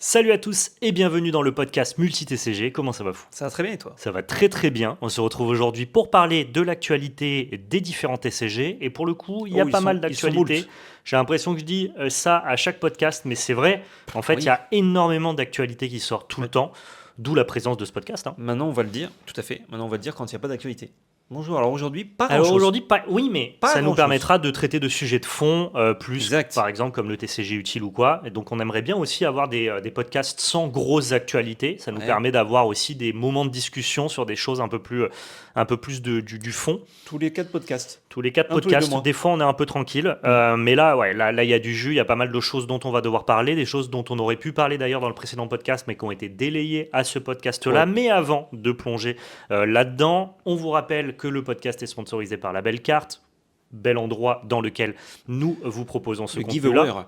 Salut à tous et bienvenue dans le podcast Multi-TCG. Comment ça va, fou? Ça va très bien et toi? Ça va très très bien. On se retrouve aujourd'hui pour parler de l'actualité des différents TCG. Et pour le coup, il y a Oh, pas mal ils sont d'actualités. moult. J'ai l'impression que je dis ça à chaque podcast, mais c'est vrai. En fait, il Oui. y a énormément d'actualités qui sortent tout le Ouais. temps, d'où la présence de ce podcast, hein. Maintenant, on va le dire, tout à fait. Maintenant, on va le dire quand il n'y a pas d'actualité. Bonjour, alors aujourd'hui, pas Alors grand-chose. aujourd'hui, oui, mais Pas ça nous grand-chose. permettra de traiter de sujets de fond, plus Exact. par exemple comme le TCG utile ou quoi. Et donc on aimerait bien aussi avoir des podcasts sans grosses actualités. Ça nous Ouais. permet d'avoir aussi des moments de discussion sur des choses un peu plus du fond. Tous les 4 podcasts. Tous les quatre Un tous les 2 podcasts, mois. des fois on est un peu tranquille, mais là, ouais, là il y a du jus, il y a pas mal de choses dont on va devoir parler, des choses dont on aurait pu parler d'ailleurs dans le précédent podcast, mais qui ont été délayées à ce podcast-là. Ouais. Mais avant de plonger là-dedans, on vous rappelle que le podcast est sponsorisé par La Belle Carte, bel endroit dans lequel nous vous proposons ce Le contenu-là. giveaway.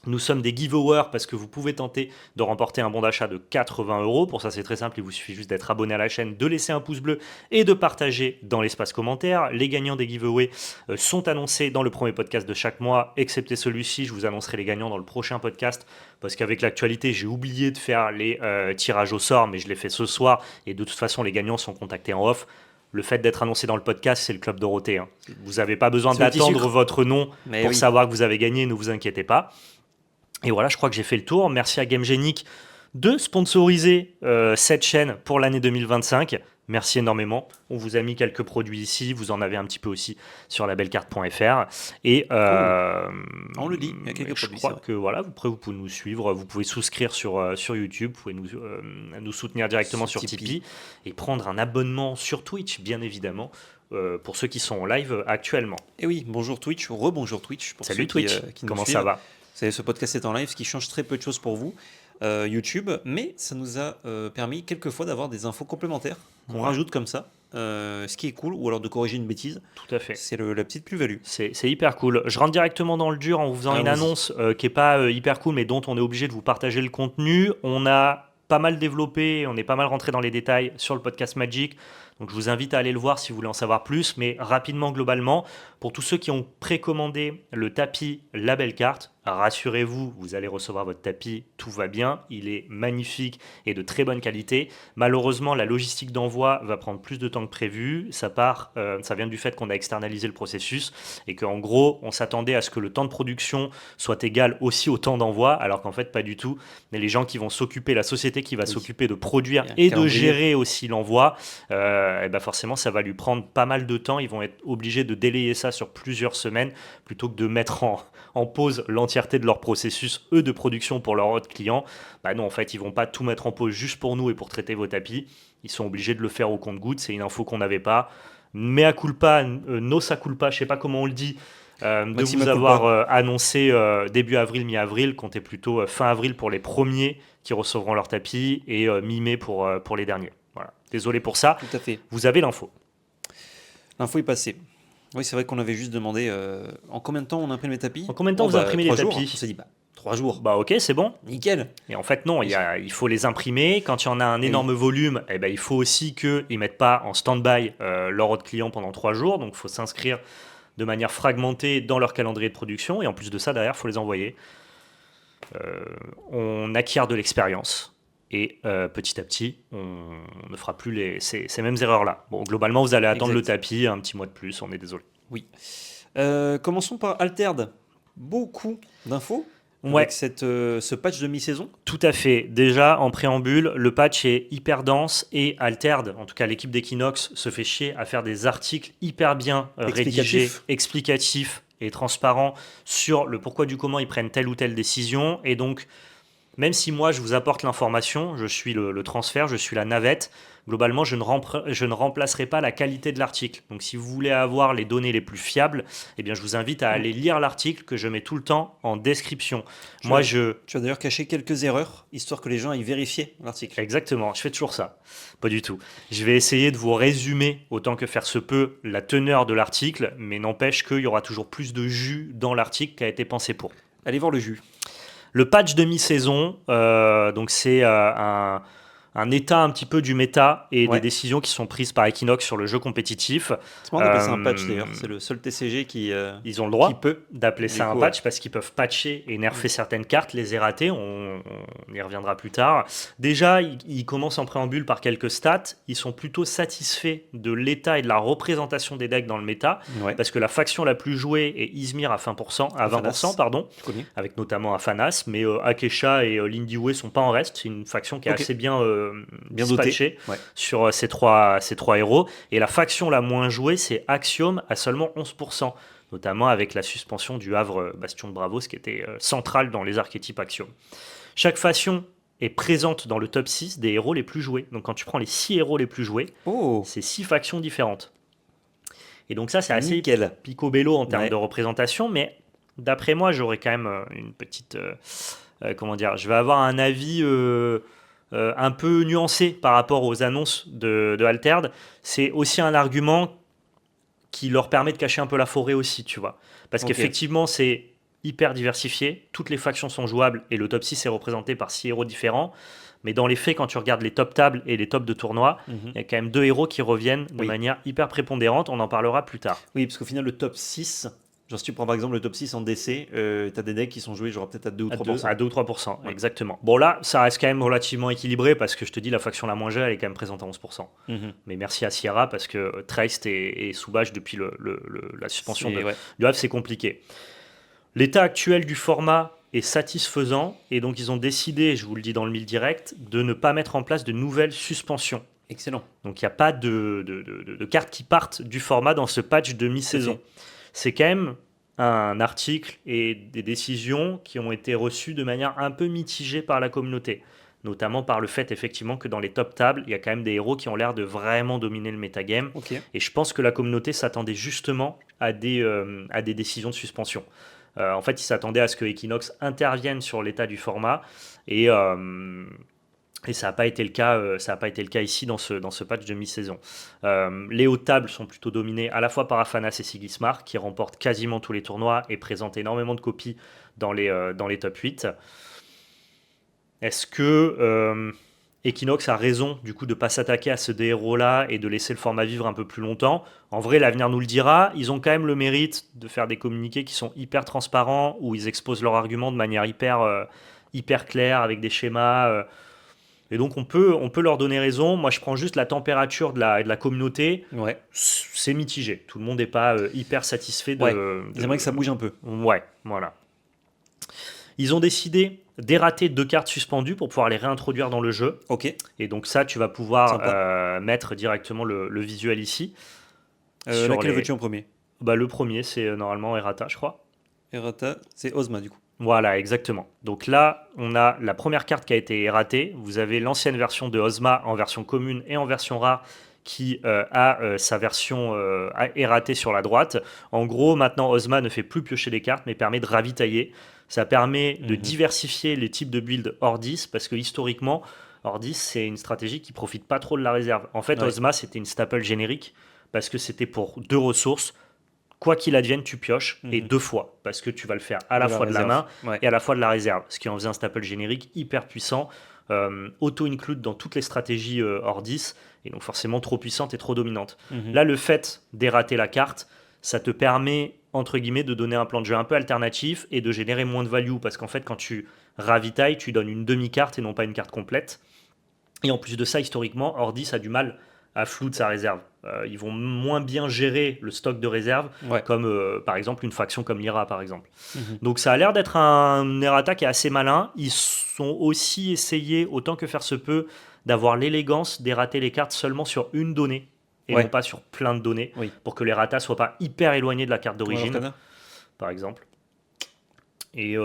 Nous sommes des giveaways parce que vous pouvez tenter de remporter un bon d'achat de 80 €. Pour ça, c'est très simple. Il vous suffit juste d'être abonné à la chaîne, de laisser un pouce bleu et de partager dans l'espace commentaire. Les gagnants des giveaways sont annoncés dans le premier podcast de chaque mois, excepté celui-ci. Je vous annoncerai les gagnants dans le prochain podcast parce qu'avec l'actualité, j'ai oublié de faire les tirages au sort, mais je l'ai fait ce soir. Et de toute façon, les gagnants sont contactés en off. Le fait d'être annoncé dans le podcast, c'est le Club Dorothée, hein. Vous n'avez pas besoin C'est le petit d'attendre sucre. votre nom Mais pour oui. savoir que vous avez gagné, ne vous inquiétez pas. Et voilà, je crois que j'ai fait le tour. Merci à GameGenic de sponsoriser cette chaîne pour l'année 2025. Merci énormément. On vous a mis quelques produits ici. Vous en avez un petit peu aussi sur labellecarte.fr. Et On le dit, il y a quelques je produits, crois c'est vrai. que voilà, après vous pouvez nous suivre, vous pouvez souscrire sur YouTube, vous pouvez nous soutenir directement sur Sur Tipeee Tipeee. et prendre un abonnement sur Twitch, bien évidemment, pour ceux qui sont en live actuellement. Et oui, bonjour Twitch, rebonjour Twitch. Pour Salut ceux Twitch, qui nous comment suivent. ça va? Vous savez, ce podcast est en live, ce qui change très peu de choses pour vous. YouTube, mais ça nous a permis quelquefois d'avoir des infos complémentaires qu'on Ouais. rajoute comme ça, ce qui est cool, ou alors de corriger une bêtise. Tout à fait. C'est la petite plus-value. C'est hyper cool. Je rentre directement dans le dur en vous faisant une Allons-y. annonce qui est pas hyper cool, mais dont on est obligé de vous partager le contenu. On a pas mal développé, on est pas mal rentré dans les détails sur le podcast Magic. Donc je vous invite à aller le voir si vous voulez en savoir plus. Mais rapidement, globalement, pour tous ceux qui ont précommandé le tapis La Belle Carte, rassurez-vous, vous allez recevoir votre tapis, tout va bien. Il est magnifique et de très bonne qualité. Malheureusement, la logistique d'envoi va prendre plus de temps que prévu. Ça vient du fait qu'on a externalisé le processus et qu'en gros, on s'attendait à ce que le temps de production soit égal aussi au temps d'envoi, alors qu'en fait, pas du tout. Mais les gens qui vont s'occuper, la société qui va Oui. s'occuper de produire Il y a un et de calendrier. gérer aussi l'envoi, et ben forcément, ça va lui prendre pas mal de temps. Ils vont être obligés de délayer ça sur plusieurs semaines plutôt que de mettre en pause l'entièreté de leur processus, eux, de production pour leurs autres clients. Bah non, en fait, ils vont pas tout mettre en pause juste pour nous et pour traiter vos tapis. Ils sont obligés de le faire au compte-gouttes. C'est une info qu'on n'avait pas. Mea culpa, nosa culpa, je sais pas comment on le dit, de Maxima vous culpa. avoir annoncé début avril, mi-avril, comptez plutôt fin avril pour les premiers qui recevront leur tapis et mi-mai pour les derniers. Voilà. Désolé pour ça. Tout à fait. Vous avez l'info. L'info est passée. Oui, c'est vrai qu'on avait juste demandé en combien de temps on imprime les tapis. En combien de temps vous imprimez les 3 jours. tapis? On s'est dit, 3 jours. Bah ok, c'est bon. Nickel. Et en fait, non, il faut les imprimer. Quand il y en a un Oui. énorme volume, eh ben, il faut aussi qu'ils ne mettent pas en stand-by leur autre client pendant 3 jours. Donc, il faut s'inscrire de manière fragmentée dans leur calendrier de production. Et en plus de ça, derrière, il faut les envoyer. On acquiert de l'expérience. Et petit à petit, on ne fera plus ces mêmes erreurs-là. Bon, globalement, vous allez attendre Exact. le tapis un petit mois de plus. On est désolé. Oui. Commençons par Altered. Beaucoup d'infos Ouais. avec ce patch de mi-saison. Tout à fait. Déjà, en préambule, le patch est hyper dense et Altered, en tout cas l'équipe d'Equinox, se fait chier à faire des articles hyper bien rédigés, explicatifs et transparents sur le pourquoi du comment ils prennent telle ou telle décision. Et donc, même si moi je vous apporte l'information, je suis le transfert, je suis la navette, globalement je ne remplacerai pas la qualité de l'article. Donc si vous voulez avoir les données les plus fiables, eh bien je vous invite à aller lire l'article que je mets tout le temps en description. Tu as d'ailleurs caché quelques erreurs, histoire que les gens aillent vérifier l'article. Exactement, je fais toujours ça. Pas du tout. Je vais essayer de vous résumer autant que faire se peut la teneur de l'article, mais n'empêche qu'il y aura toujours plus de jus dans l'article qui a été pensé pour. Allez voir le jus. Le patch de mi-saison, donc c'est un état un petit peu du méta et des Ouais. décisions qui sont prises par Equinox sur le jeu compétitif. C'est marrant d'appeler ça un patch Euh, d'ailleurs. C'est le seul TCG Ils ont le qui droit peut. d'appeler Du ça un coup, ouais. patch parce qu'ils peuvent patcher et nerfer Mm. certaines cartes, les errater, on y reviendra plus tard. Déjà, ils commencent en préambule par quelques stats, ils sont plutôt satisfaits de l'état et de la représentation des decks dans le méta, Ouais. parce que la faction la plus jouée est Izmir à 20%, Afanas, pardon, tu connais. avec notamment Afanas, mais Akesha et Lindiwe sont pas en reste, c'est une faction qui est Ok. assez bien Bien doté. dispatchée Ouais. sur ces trois héros, et la faction la moins jouée, c'est Axiom à seulement 11%, notamment avec la suspension du Havre Bastion de Bravos, qui était centrale dans les archétypes Axiom. Chaque faction est présente dans le top 6 des héros les plus joués. Donc quand tu prends les 6 héros les plus joués, Oh, c'est 6 factions différentes. Et donc ça, c'est assez nickel. picobello en termes de Ouais. représentation, mais d'après moi, j'aurais quand même une petite... comment dire, je vais avoir un avis un peu nuancé par rapport aux annonces de Altered. C'est aussi un argument qui leur permet de cacher un peu la forêt aussi, tu vois. Parce Ok. qu'effectivement, c'est hyper diversifié, toutes les factions sont jouables et le top 6 est représenté par 6 héros différents. Mais dans les faits, quand tu regardes les top tables et les tops de tournois, Mhm. il y a quand même deux héros qui reviennent de Oui. manière hyper prépondérante, on en parlera plus tard. Oui, parce qu'au final, le top 6, genre si tu prends par exemple le top 6 en DC, t'as des decks qui sont joués genre peut-être à 2 ou À 3%. 2 ou 3%, Ouais. exactement. Bon là, ça reste quand même relativement équilibré parce que je te dis, la faction la moins jouée, elle est quand même présente à 11%. Mhm. Mais merci à Sierra parce que Treist et Soubage, depuis la suspension Ouais. du Havre, c'est compliqué. L'état actuel du format est satisfaisant et donc ils ont décidé, je vous le dis dans le mille direct, de ne pas mettre en place de nouvelles suspensions. Excellent. Donc il n'y a pas de cartes qui partent du format dans ce patch de mi-saison. Ok. C'est quand même un article et des décisions qui ont été reçues de manière un peu mitigée par la communauté. Notamment par le fait effectivement que dans les top tables, il y a quand même des héros qui ont l'air de vraiment dominer le metagame. Ok. Et je pense que la communauté s'attendait justement à des décisions de suspension. En fait, ils s'attendaient à ce que Equinox intervienne sur l'état du format et ça n'a pas été le cas. Ça n'a pas été le cas ici dans ce patch de mi-saison. Les hauts tables sont plutôt dominés à la fois par Afanas et Sigismar, qui remportent quasiment tous les tournois et présentent énormément de copies dans les top 8. Est-ce que Equinox a raison du coup de ne pas s'attaquer à ce héros-là et de laisser le format vivre un peu plus longtemps? En vrai, l'avenir nous le dira. Ils ont quand même le mérite de faire des communiqués qui sont hyper transparents, où ils exposent leurs arguments de manière hyper claire, avec des schémas. Et donc on peut leur donner raison. Moi, je prends juste la température de la communauté. Ouais. C'est mitigé. Tout le monde n'est pas hyper satisfait Ouais. de... Ils aimeraient que ça bouge un peu. Ouais, voilà. Ils ont décidé d'érater 2 cartes suspendues pour pouvoir les réintroduire dans le jeu. Ok. Et donc ça, tu vas pouvoir Sympa. mettre directement le visuel ici. Sur Laquelle les... veux-tu en premier? Bah, le premier, c'est normalement Errata, je crois. Errata, c'est Ozma du coup. Voilà, exactement. Donc là, on a la première carte qui a été erratée. Vous avez l'ancienne version de Ozma en version commune et en version rare qui a sa version erratée sur la droite. En gros, maintenant, Ozma ne fait plus piocher les cartes, mais permet de ravitailler. Ça permet de Mhm. diversifier les types de build Ordis, parce que historiquement, Ordis, c'est une stratégie qui profite pas trop de la réserve. En fait, Ouais. Ozma, c'était une staple générique, parce que c'était pour 2 ressources. Quoi qu'il advienne, tu pioches, et Mhm. 2 fois, parce que tu vas le faire à la De la fois de la réserve. main Ouais. et à la fois de la réserve, ce qui en faisait un staple générique hyper puissant, auto-include dans toutes les stratégies Ordis, et donc forcément trop puissante et trop dominante. Mhm. Là, le fait d'érater la carte, ça te permet, entre guillemets, de donner un plan de jeu un peu alternatif et de générer moins de value, parce qu'en fait, quand tu ravitailles, tu donnes une demi-carte et non pas une carte complète. Et en plus de ça, historiquement, Ordis a du mal à flou de sa réserve. Ils vont moins bien gérer le stock de réserve, Ouais. comme par exemple une faction comme l'IRA, par exemple. Mhm. Donc ça a l'air d'être un errata qui est assez malin. Ils sont aussi essayés, autant que faire se peut, d'avoir l'élégance d'érater les cartes seulement sur une donnée, et Ouais. non pas sur plein de données, Oui. pour que l'errata soit pas hyper éloigné de la carte Comme d'origine, Lorcana. par exemple. Et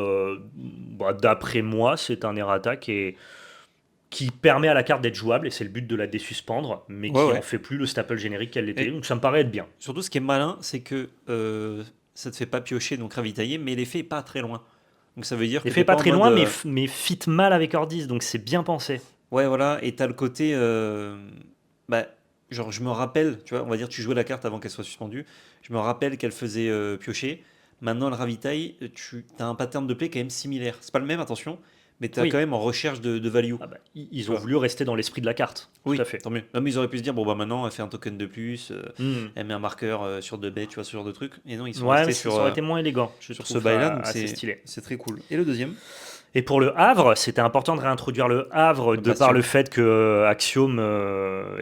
bah, d'après moi, c'est un errata qui permet à la carte d'être jouable, et c'est le but de la désuspendre, mais Ouais, qui en ouais. fait plus le staple générique qu'elle l'était. Et Donc ça me paraît être bien. surtout, ce qui est malin, c'est que ça te fait pas piocher, donc ravitailler, mais l'effet est pas très loin. Donc ça veut dire que L'effet t'es est pas pas en très mode. loin, mais fit mal avec Ordis, donc c'est bien pensé. Ouais, voilà, et t'as le côté. Bah, genre, je me rappelle, tu vois, on va dire, tu jouais la carte avant qu'elle soit suspendue. Je me rappelle qu'elle faisait piocher. Maintenant, le ravitaille, tu as un pattern de play quand même similaire. C'est pas le même, attention, mais tu as Oui. quand même en recherche de value. Ah bah, ils Tu ont vois. voulu rester dans l'esprit de la carte. Oui, Tout à fait. tant mieux. Non, mais ils auraient pu se dire, bon, bah maintenant, elle fait un token de plus, Hmm. elle met un marqueur sur 2 bêtes, tu vois, ce genre de truc. Et non, ils sont Ouais, mais restés sur, ça aurait été moins élégant, je sur ce trouve, bail-là, donc assez stylé. c'est très cool. Et le deuxième? Et pour le Havre, c'était important de réintroduire le Havre Le de par Bastion. le fait que Axiom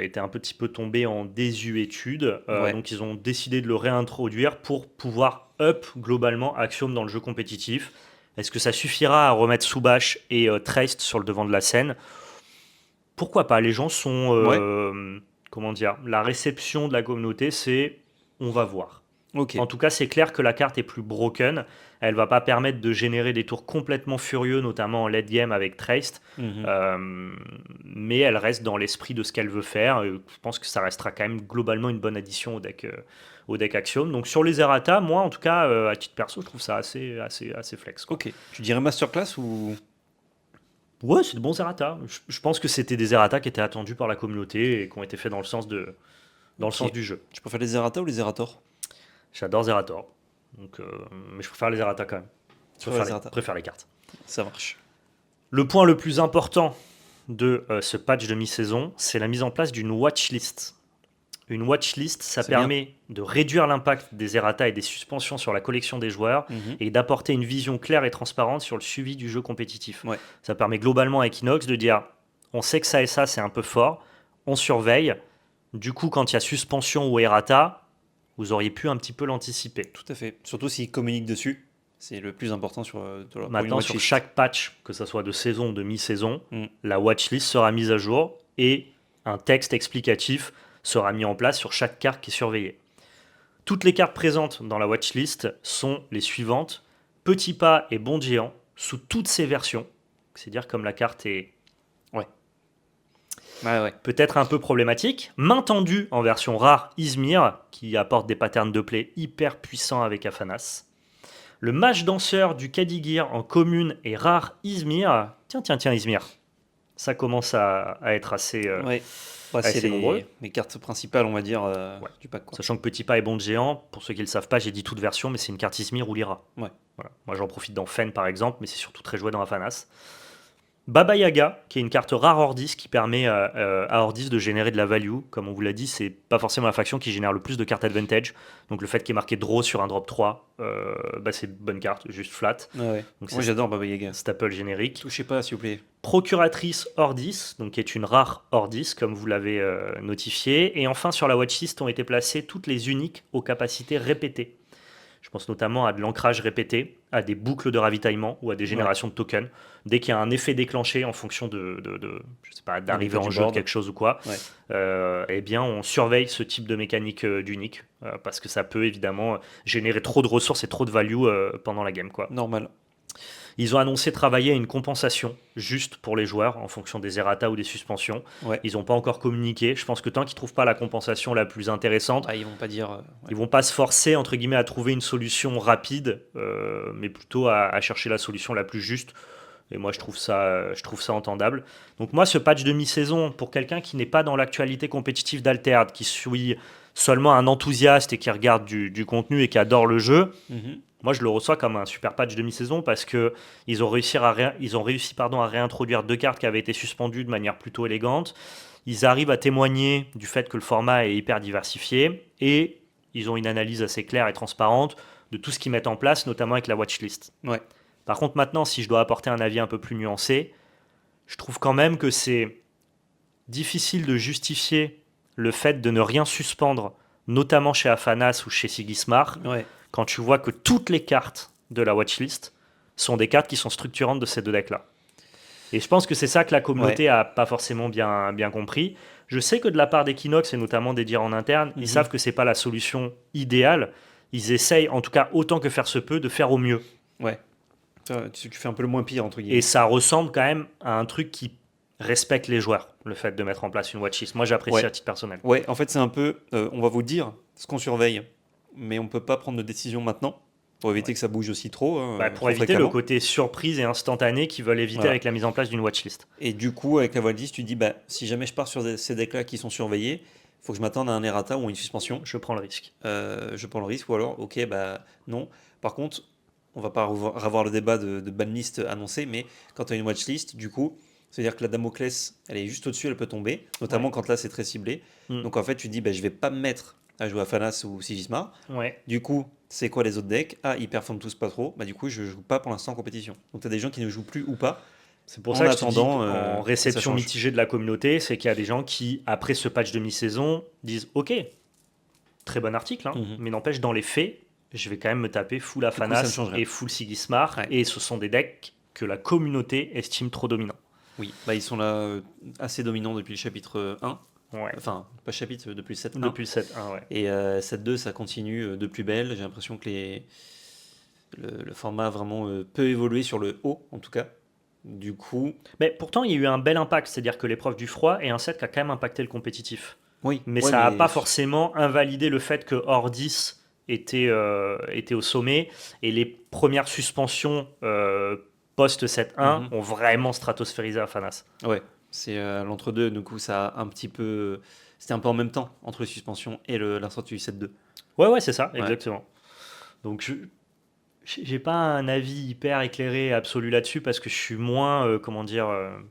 était un petit peu tombé en désuétude. Ouais. Donc ils ont décidé de le réintroduire pour pouvoir up globalement Axiom dans le jeu compétitif. Est-ce que ça suffira à remettre Soubash et Traced sur le devant de la scène? Pourquoi pas? Les gens sont... Ouais, comment dire? La réception de la communauté, c'est on va voir. ok. En tout cas, c'est clair que la carte est plus broken. Elle va pas permettre de générer des tours complètement furieux, notamment en late game avec Traced. Mhm. Mais elle reste dans l'esprit de ce qu'elle veut faire. Je pense que ça restera quand même globalement une bonne addition au deck Axiom. Donc sur les errata, moi en tout cas, à titre perso, je trouve ça assez flex, quoi. Ok. Tu dirais masterclass ou. Ouais, c'est de bons errata. Je pense que c'était des errata qui étaient attendus par la communauté et qui ont été faits dans le Ok. sens du jeu. Tu préfères les errata ou les errators? J'adore Zerator. Donc, mais je préfère les errata quand même. Je Tu préfères les préfère errata? préfère les cartes. Ça marche. Le point le plus important de ce patch de mi-saison, c'est la mise en place d'une watchlist. Une watchlist, ça C'est bien. permet de réduire l'impact des errata et des suspensions sur la collection des joueurs Mhm. et d'apporter une vision claire et transparente sur le suivi du jeu compétitif. Ouais. Ça permet globalement à Equinox de dire on sait que ça et ça c'est un peu fort, on surveille. Du coup, quand il y a suspension ou errata, vous auriez pu un petit peu l'anticiper. Tout à fait. Surtout s'ils communiquent dessus. C'est le plus important pour une Maintenant, sur watchlist. chaque patch, que ce soit de saison ou de mi-saison, Mm. la watchlist sera mise à jour et un texte explicatif sera mis en place sur chaque carte qui est surveillée. Toutes les cartes présentes dans la watchlist sont les suivantes: Petit Pas et Bond Géant sous toutes ses versions. C'est-à-dire comme la carte est Ouais. peut-être un peu problématique. Main tendue en version rare Izmir, qui apporte des patterns de play hyper puissants avec Afanas. Le mage danseur du Kadigir en commune et rare Izmir. Tiens, Izmir. Ça commence à être assez, Ouais. Ouais, c'est assez nombreux. les cartes principales, on va dire, Ouais. du pack, quoi. Sachant que Petit Pas et Bond Géant, pour ceux qui ne le savent pas, j'ai dit toute version, mais c'est une carte Izmir ou Lyra. Ouais. Voilà. Moi j'en profite dans Fen par exemple, mais c'est surtout très joué dans Afanas. Baba Yaga, qui est une carte rare Ordis qui permet à Ordis de générer de la value. Comme on vous l'a dit, c'est pas forcément la faction qui génère le plus de cartes advantage. Donc le fait qu'il y ait marqué draw sur un drop 3, c'est une bonne carte, juste flat. Ouais. Donc Moi, c'est j'adore Baba Yaga. staple générique. Touchez pas, s'il vous plaît. Procuratrice Ordis, donc qui est une rare Ordis, comme vous l'avez notifié. Et enfin, sur la watchlist ont été placées toutes les uniques aux capacités répétées. Je pense notamment à de l'ancrage répété, à des boucles de ravitaillement ou à des générations de tokens. Dès qu'il y a un effet déclenché en fonction je sais pas, d'arrivée niveau en du jeu de board. quelque chose ou quoi, Ouais. eh bien on surveille ce type de mécanique d'unique parce que ça peut évidemment générer trop de ressources et trop de value pendant la game, quoi. Normal. Ils ont annoncé travailler à une compensation juste pour les joueurs en fonction des errata ou des suspensions. Ouais. Ils n'ont pas encore communiqué. Je pense que tant qu'ils ne trouvent pas la compensation la plus intéressante, Ah, ils vont pas dire. ils vont pas se forcer entre guillemets à trouver une solution rapide, mais plutôt à chercher la solution la plus juste. Et moi, je trouve ça entendable. Donc moi, ce patch de mi-saison, pour quelqu'un qui n'est pas dans l'actualité compétitive d'Altered, qui suit seulement un enthousiaste et qui regarde du contenu et qui adore le jeu, Mhm. moi, je le reçois comme un super patch de mi-saison parce que ils ont réussi à réintroduire deux cartes qui avaient été suspendues de manière plutôt élégante. Ils arrivent à témoigner du fait que le format est hyper diversifié et ils ont une analyse assez claire et transparente de tout ce qu'ils mettent en place, notamment avec la watchlist. Ouais. Par contre, maintenant, si je dois apporter un avis un peu plus nuancé, je trouve quand même que c'est difficile de justifier le fait de ne rien suspendre, notamment chez Afanas ou chez Sigismar, Ouais. quand tu vois que toutes les cartes de la watchlist sont des cartes qui sont structurantes de ces deux decks-là. Et je pense que c'est ça que la communauté a pas forcément bien compris. Je sais que de la part d'Equinox et notamment des dires en interne, ils savent que c'est pas la solution idéale. Ils essayent, en tout cas autant que faire se peut, de faire au mieux. Ouais. Tu fais un peu le moins pire, entre guillemets. Et ça ressemble quand même à un truc qui respecte les joueurs, le fait de mettre en place une watchlist. Moi, j'apprécie Ouais. à titre personnel. Ouais, en fait, c'est un peu. On va vous dire ce qu'on surveille, mais on peut pas prendre de décision maintenant pour éviter que ça bouge aussi trop. Pour trop éviter fréquemment. le côté surprise et instantané qu'ils veulent éviter Voilà. avec la mise en place d'une watchlist. Et du coup, avec la watchlist, tu dis si jamais je pars sur ces decks-là qui sont surveillés, faut que je m'attende à un errata ou une suspension. Je prends le risque. Je prends le risque, ou alors, ok, non. Par contre, on va pas avoir le débat de banlist annoncé, mais quand tu as une watchlist, du coup, c'est-à-dire que la Damoclès, elle est juste au-dessus, elle peut tomber, notamment Ouais. quand là c'est très ciblé. Mm. Donc en fait, tu te dis, bah, je vais pas me mettre à jouer à Fanas ou Sigismar. Ouais. Du coup, c'est quoi les autres decks? Ah, ils performent tous pas trop. Bah, du coup, je joue pas pour l'instant en compétition. Donc tu as des gens qui ne jouent plus ou pas. C'est pour En ça que je te dis attendant qu'en que ça réception change. mitigée de la communauté, c'est qu'il y a des gens qui, après ce patch de mi-saison, disent ok, très bon article, hein, Mhm. mais n'empêche, dans les faits, je vais quand même me taper full Du coup, ça ne Afanas change rien. et full Sigismar, Ouais. et ce sont des decks que la communauté estime trop dominants. Oui, bah, ils sont là assez dominants depuis le chapitre 1. Ouais. Enfin, pas chapitre, depuis le 7.1. Depuis le 7-1, ouais. Et 7.2, ça continue de plus belle. J'ai l'impression que le format vraiment peut évoluer sur le haut, en tout cas. Du coup, Mais pourtant, il y a eu un bel impact, c'est-à-dire que l'épreuve du froid est un set qui a quand même impacté le compétitif. oui. Mais Ouais, ça n'a mais pas forcément invalidé le fait que Ordis était au sommet, et les premières suspensions post 7-1 Mhm. ont vraiment stratosphérisé Afanas. Ouais, c'est l'entre-deux. Du coup, ça a un petit peu. C'était un peu en même temps entre les suspensions et l'instant du 7.2. Ouais, c'est ça, Ouais. exactement. Donc, j'ai pas un avis hyper éclairé absolu là-dessus parce que je suis moins, comment dire,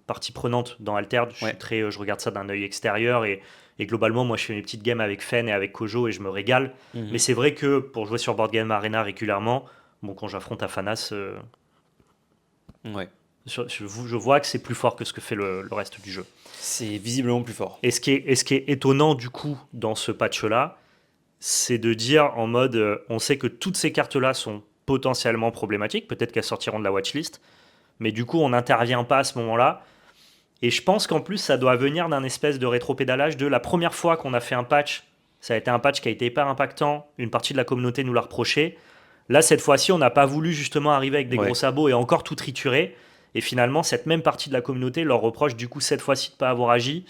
partie prenante dans Altered. Je suis Ouais. très, je regarde ça d'un œil extérieur, et globalement, moi, je fais mes petites games avec Fen et avec Kojo et je me régale. Mhm. Mais c'est vrai que pour jouer sur Board Game Arena régulièrement, bon, quand j'affronte Afanas, Ouais. je vois que c'est plus fort que ce que fait le reste du jeu. C'est visiblement plus fort. Et ce qui est étonnant du coup dans ce patch-là, c'est de dire en mode, on sait que toutes ces cartes-là sont potentiellement problématiques, peut-être qu'elles sortiront de la watchlist, mais du coup on n'intervient pas à ce moment-là. Et je pense qu'en plus ça doit venir d'un espèce de rétropédalage de la première fois qu'on a fait un patch, ça a été un patch qui a été hyper impactant, une partie de la communauté nous l'a reproché. Là cette fois-ci on n'a pas voulu justement arriver avec des Ouais. gros sabots et encore tout triturer. Et finalement cette même partie de la communauté leur reproche du coup cette fois-ci de ne pas avoir agi.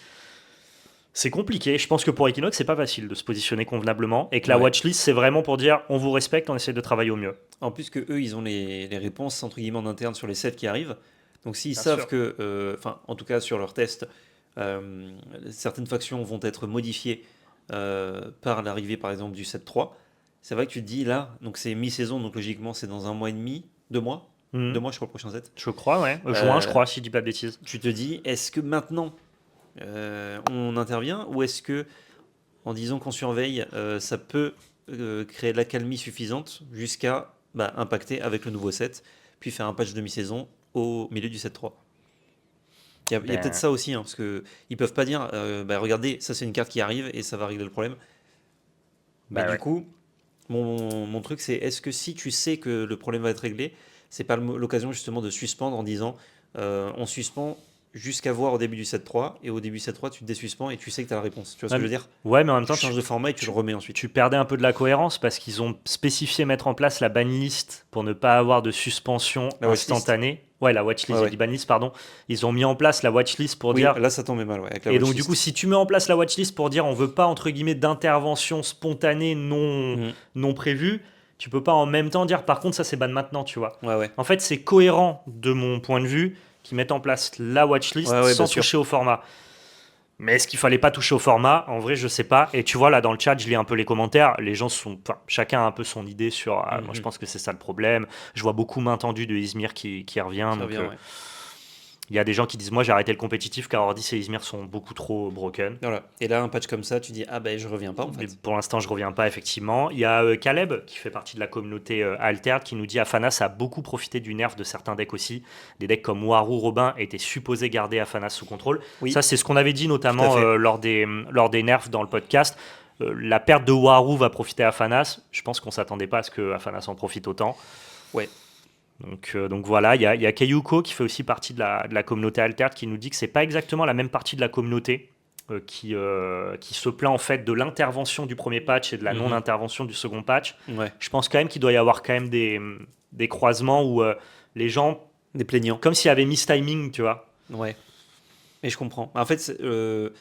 C'est compliqué. Je pense que pour Equinox, c'est pas facile de se positionner convenablement et que la Ouais. watchlist, c'est vraiment pour dire on vous respecte, on essaie de travailler au mieux. En plus que eux, ils ont les réponses entre guillemets en interne sur les sets qui arrivent. Donc s'ils Bien savent sûr. que, enfin, en tout cas sur leur test, certaines factions vont être modifiées par l'arrivée par exemple du 7.3, c'est vrai que tu te dis là, donc c'est mi-saison, donc logiquement c'est dans un mois et demi, 2 mois, Mhm. 2 mois je crois le prochain set. Je crois, ouais. Juin, je crois, si je dis pas de bêtises. Tu te dis, est-ce que maintenant on intervient ou est-ce que en disant qu'on surveille, ça peut créer l'accalmie suffisante jusqu'à impacter avec le nouveau set, puis faire un patch de mi-saison au milieu du 7.3. Il y a peut-être Ben, ça aussi, hein, parce qu'ils peuvent pas dire, regardez, ça c'est une carte qui arrive et ça va régler le problème. Mais bah du ouais. coup, mon truc c'est, est-ce que si tu sais que le problème va être réglé, c'est pas l'occasion justement de suspendre en disant, on suspend jusqu'à voir au début du 7.3, et au début du 7.3 tu te désuspends et tu sais que tu as la réponse. Tu vois ce Ouais, que je veux dire? ouais, mais en même Tu temps, changes de format et tu le remets ensuite. tu perdais un peu de la cohérence parce qu'ils ont spécifié mettre en place la banlist pour ne pas avoir de suspension La watchlist? instantanée. Ouais, la watchlist, Ouais, j'ai ouais. dit banlist, pardon. Ils ont mis en place la watchlist pour Oui, dire. là ça tombait mal, ouais, avec la Et donc, du coup, watchlist. si tu mets en place la watchlist pour dire on veut pas, entre guillemets, d'intervention spontanée Mhm. non prévue, tu peux pas en même temps dire par contre, ça c'est ban maintenant, tu vois. Ouais, ouais. En fait, c'est cohérent de mon point de vue qu'ils mettent en place la watchlist Ouais, ouais, sans bien sûr. toucher au format. Mais est-ce qu'il fallait pas toucher au format? En vrai, je sais pas. Et tu vois, là, dans le chat, je lis un peu les commentaires. Les gens sont. Enfin, chacun a un peu son idée sur. Moi, je Mhm. pense que c'est ça le problème. Je vois beaucoup main tendue de Izmir qui revient. Ça Donc, revient, ouais. il y a des gens qui disent moi, j'ai arrêté le compétitif car Ordis et Izmir sont beaucoup trop broken. Voilà. Et là, un patch comme ça, tu dis, ah ben je reviens pas en Mais fait. pour l'instant, je reviens pas, effectivement. Il y a Caleb, qui fait partie de la communauté Altered, qui nous dit Afanas a beaucoup profité du nerf de certains decks aussi. Des decks comme Waru Robin étaient supposés garder Afanas sous contrôle. Oui, Ça, c'est ce qu'on avait dit tout à notamment fait. lors des nerfs dans le podcast. La perte de Waru va profiter à Afanas. Je pense qu'on s'attendait pas à ce que Afanas en profite autant. Ouais. Donc voilà, il y a Kayuko qui fait aussi partie de la communauté Altered qui nous dit que c'est pas exactement la même partie de la communauté qui se plaint en fait de l'intervention du premier patch et de la Mhm. non-intervention du second patch. Ouais. Je pense quand même qu'il doit y avoir quand même des croisements où les gens, Des plaignants. comme s'il y avait mistiming, tu vois. Ouais. Mais je comprends. En fait, le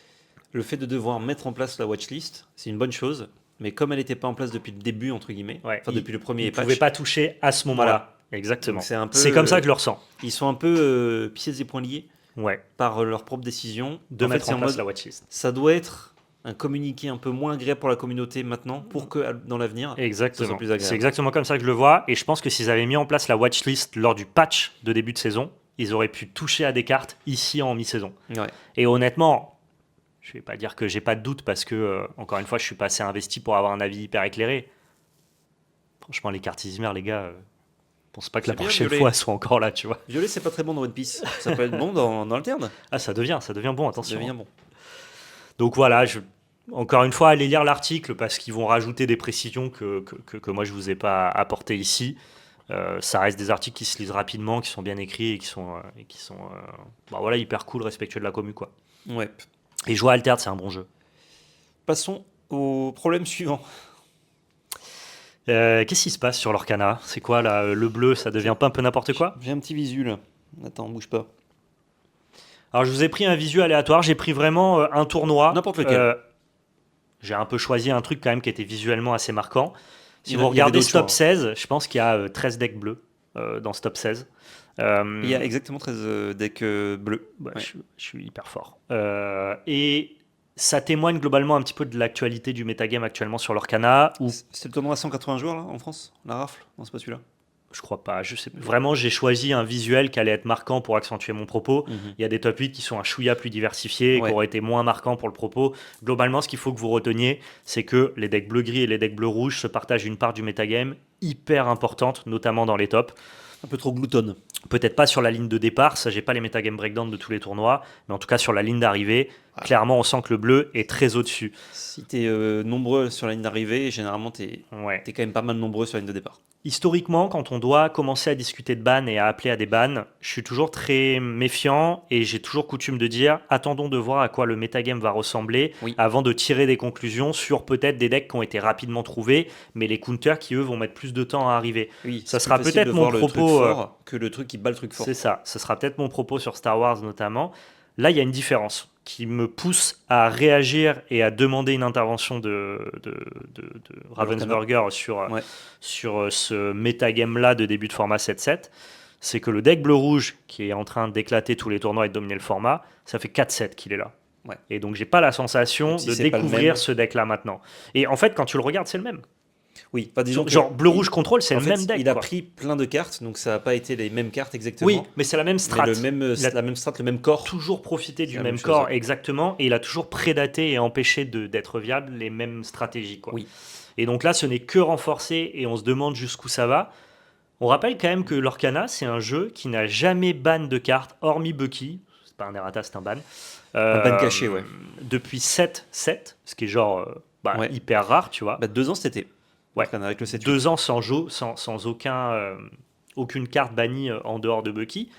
fait de devoir mettre en place la watchlist, c'est une bonne chose. Mais comme elle n'était pas en place depuis le début, entre guillemets, Ouais, enfin depuis le premier Ils ne patch, pouvaient pas toucher à ce moment-là. Voilà. Exactement. Donc c'est un peu, C'est comme ça que je le ressens. ils sont un peu pieds et poings liés Ouais, par leurs propres décisions. de En fait, mettre c'est en en place mode, la watchlist. ça doit être un communiqué un peu moins agréable pour la communauté maintenant pour que dans l'avenir, ce Exactement. soit plus agréable. C'est exactement comme ça que je le vois. Et je pense que s'ils avaient mis en place la watchlist lors du patch de début de saison, ils auraient pu toucher à des cartes ici en mi-saison. Ouais. Et honnêtement, je vais pas dire que j'ai pas de doute parce que, encore une fois, je suis pas assez investi pour avoir un avis hyper éclairé. Franchement, les cartes Izmir, les gars, je pense pas que la C'est bien, prochaine Violet. fois elles soient encore là, tu vois. Violet, c'est pas très bon dans One Piece. Ça peut être bon dans Alterne. Ah, ça devient bon, Ça attention. devient bon. Donc voilà, encore une fois, allez lire l'article parce qu'ils vont rajouter des précisions que moi je vous ai pas apportées ici. Ça reste des articles qui se lisent rapidement, qui sont bien écrits et qui sont bah voilà, hyper cool, respectueux de la commu, quoi. Ouais. Et jouer à Altered, c'est un bon jeu. Passons au problème suivant. Qu'est-ce qui se passe sur l'Orcana? C'est quoi là, le bleu, ça devient pas un peu n'importe quoi? J'ai un petit visu là. Attends, bouge pas. Alors je vous ai pris un visu aléatoire, j'ai pris vraiment un tournoi. N'importe lequel. J'ai un peu choisi un truc quand même qui était visuellement assez marquant. Si Il y vous avait regardez d'autres ce top choix. 16, je pense qu'il y a 13 decks bleus dans ce top 16. Il y a exactement 13 decks bleus. Bah, Ouais. je suis hyper fort. Et ça témoigne globalement un petit peu de l'actualité du metagame actuellement sur l'Orcana, où C'est le tournoi à 180 joueurs là en France? La rafle? Non, c'est pas celui-là. je crois pas, je sais plus. Vraiment, j'ai choisi un visuel qui allait être marquant pour accentuer mon propos. Il y a des top 8 qui sont un chouïa plus diversifiés, Ouais. qui auraient été moins marquants pour le propos. Globalement, ce qu'il faut que vous reteniez, c'est que les decks bleu-gris et les decks bleu-rouge se partagent une part du metagame hyper importante, notamment dans les tops. Un peu trop gloutonne. Peut-être pas sur la ligne de départ, ça j'ai pas les metagame breakdown de tous les tournois, mais en tout cas sur la ligne d'arrivée, clairement on sent que le bleu est très au-dessus. Si t'es nombreux sur la ligne d'arrivée, généralement t'es Ouais. quand même pas mal nombreux sur la ligne de départ. Historiquement, quand on doit commencer à discuter de ban et à appeler à des bans, je suis toujours très méfiant et j'ai toujours coutume de dire attendons de voir à quoi le metagame va ressembler Oui. avant de tirer des conclusions sur peut-être des decks qui ont été rapidement trouvés, mais les counters qui eux vont mettre plus de temps à arriver. Oui, Ça c'est sera plus facile peut-être de mon voir le truc propos, fort que le truc qui bat le truc fort. C'est ça, ce sera peut-être mon propos sur Star Wars notamment. Là, il y a une différence qui me pousse à réagir et à demander une intervention de Ravensburger sur ce metagame-là de début de format 7-7. C'est que le deck bleu-rouge, qui est en train d'éclater tous les tournois et de dominer le format, ça fait 4-7 qu'il est là. Ouais. Et donc, j'ai pas la sensation Même si de c'est pas le découvrir même. ce deck-là maintenant. Et en fait, quand tu le regardes, c'est le même. Oui, pas disons Genre, que bleu-rouge contrôle, c'est en le fait, même deck. il a quoi. pris plein de cartes, donc ça n'a pas été les mêmes cartes exactement. Oui, mais c'est la même strat. Mais Il a la même strat, le même corps. toujours profité C'est du la même même chose, corps, ouais. exactement, et il a toujours prédaté et empêché d'être viable les mêmes stratégies. Quoi. Oui. Et donc là, ce n'est que renforcé, et on se demande jusqu'où ça va. On rappelle quand même que l'Orcana, c'est un jeu qui n'a jamais ban de cartes, hormis Bucky, c'est pas un errata, c'est un ban. Un ban caché, ouais. Depuis 7-7, ce qui est genre Ouais. hyper rare, tu vois. Bah, 2 ans cet été. Ouais. Avec le 7 2 ans sans aucune carte bannie en dehors de Bucky.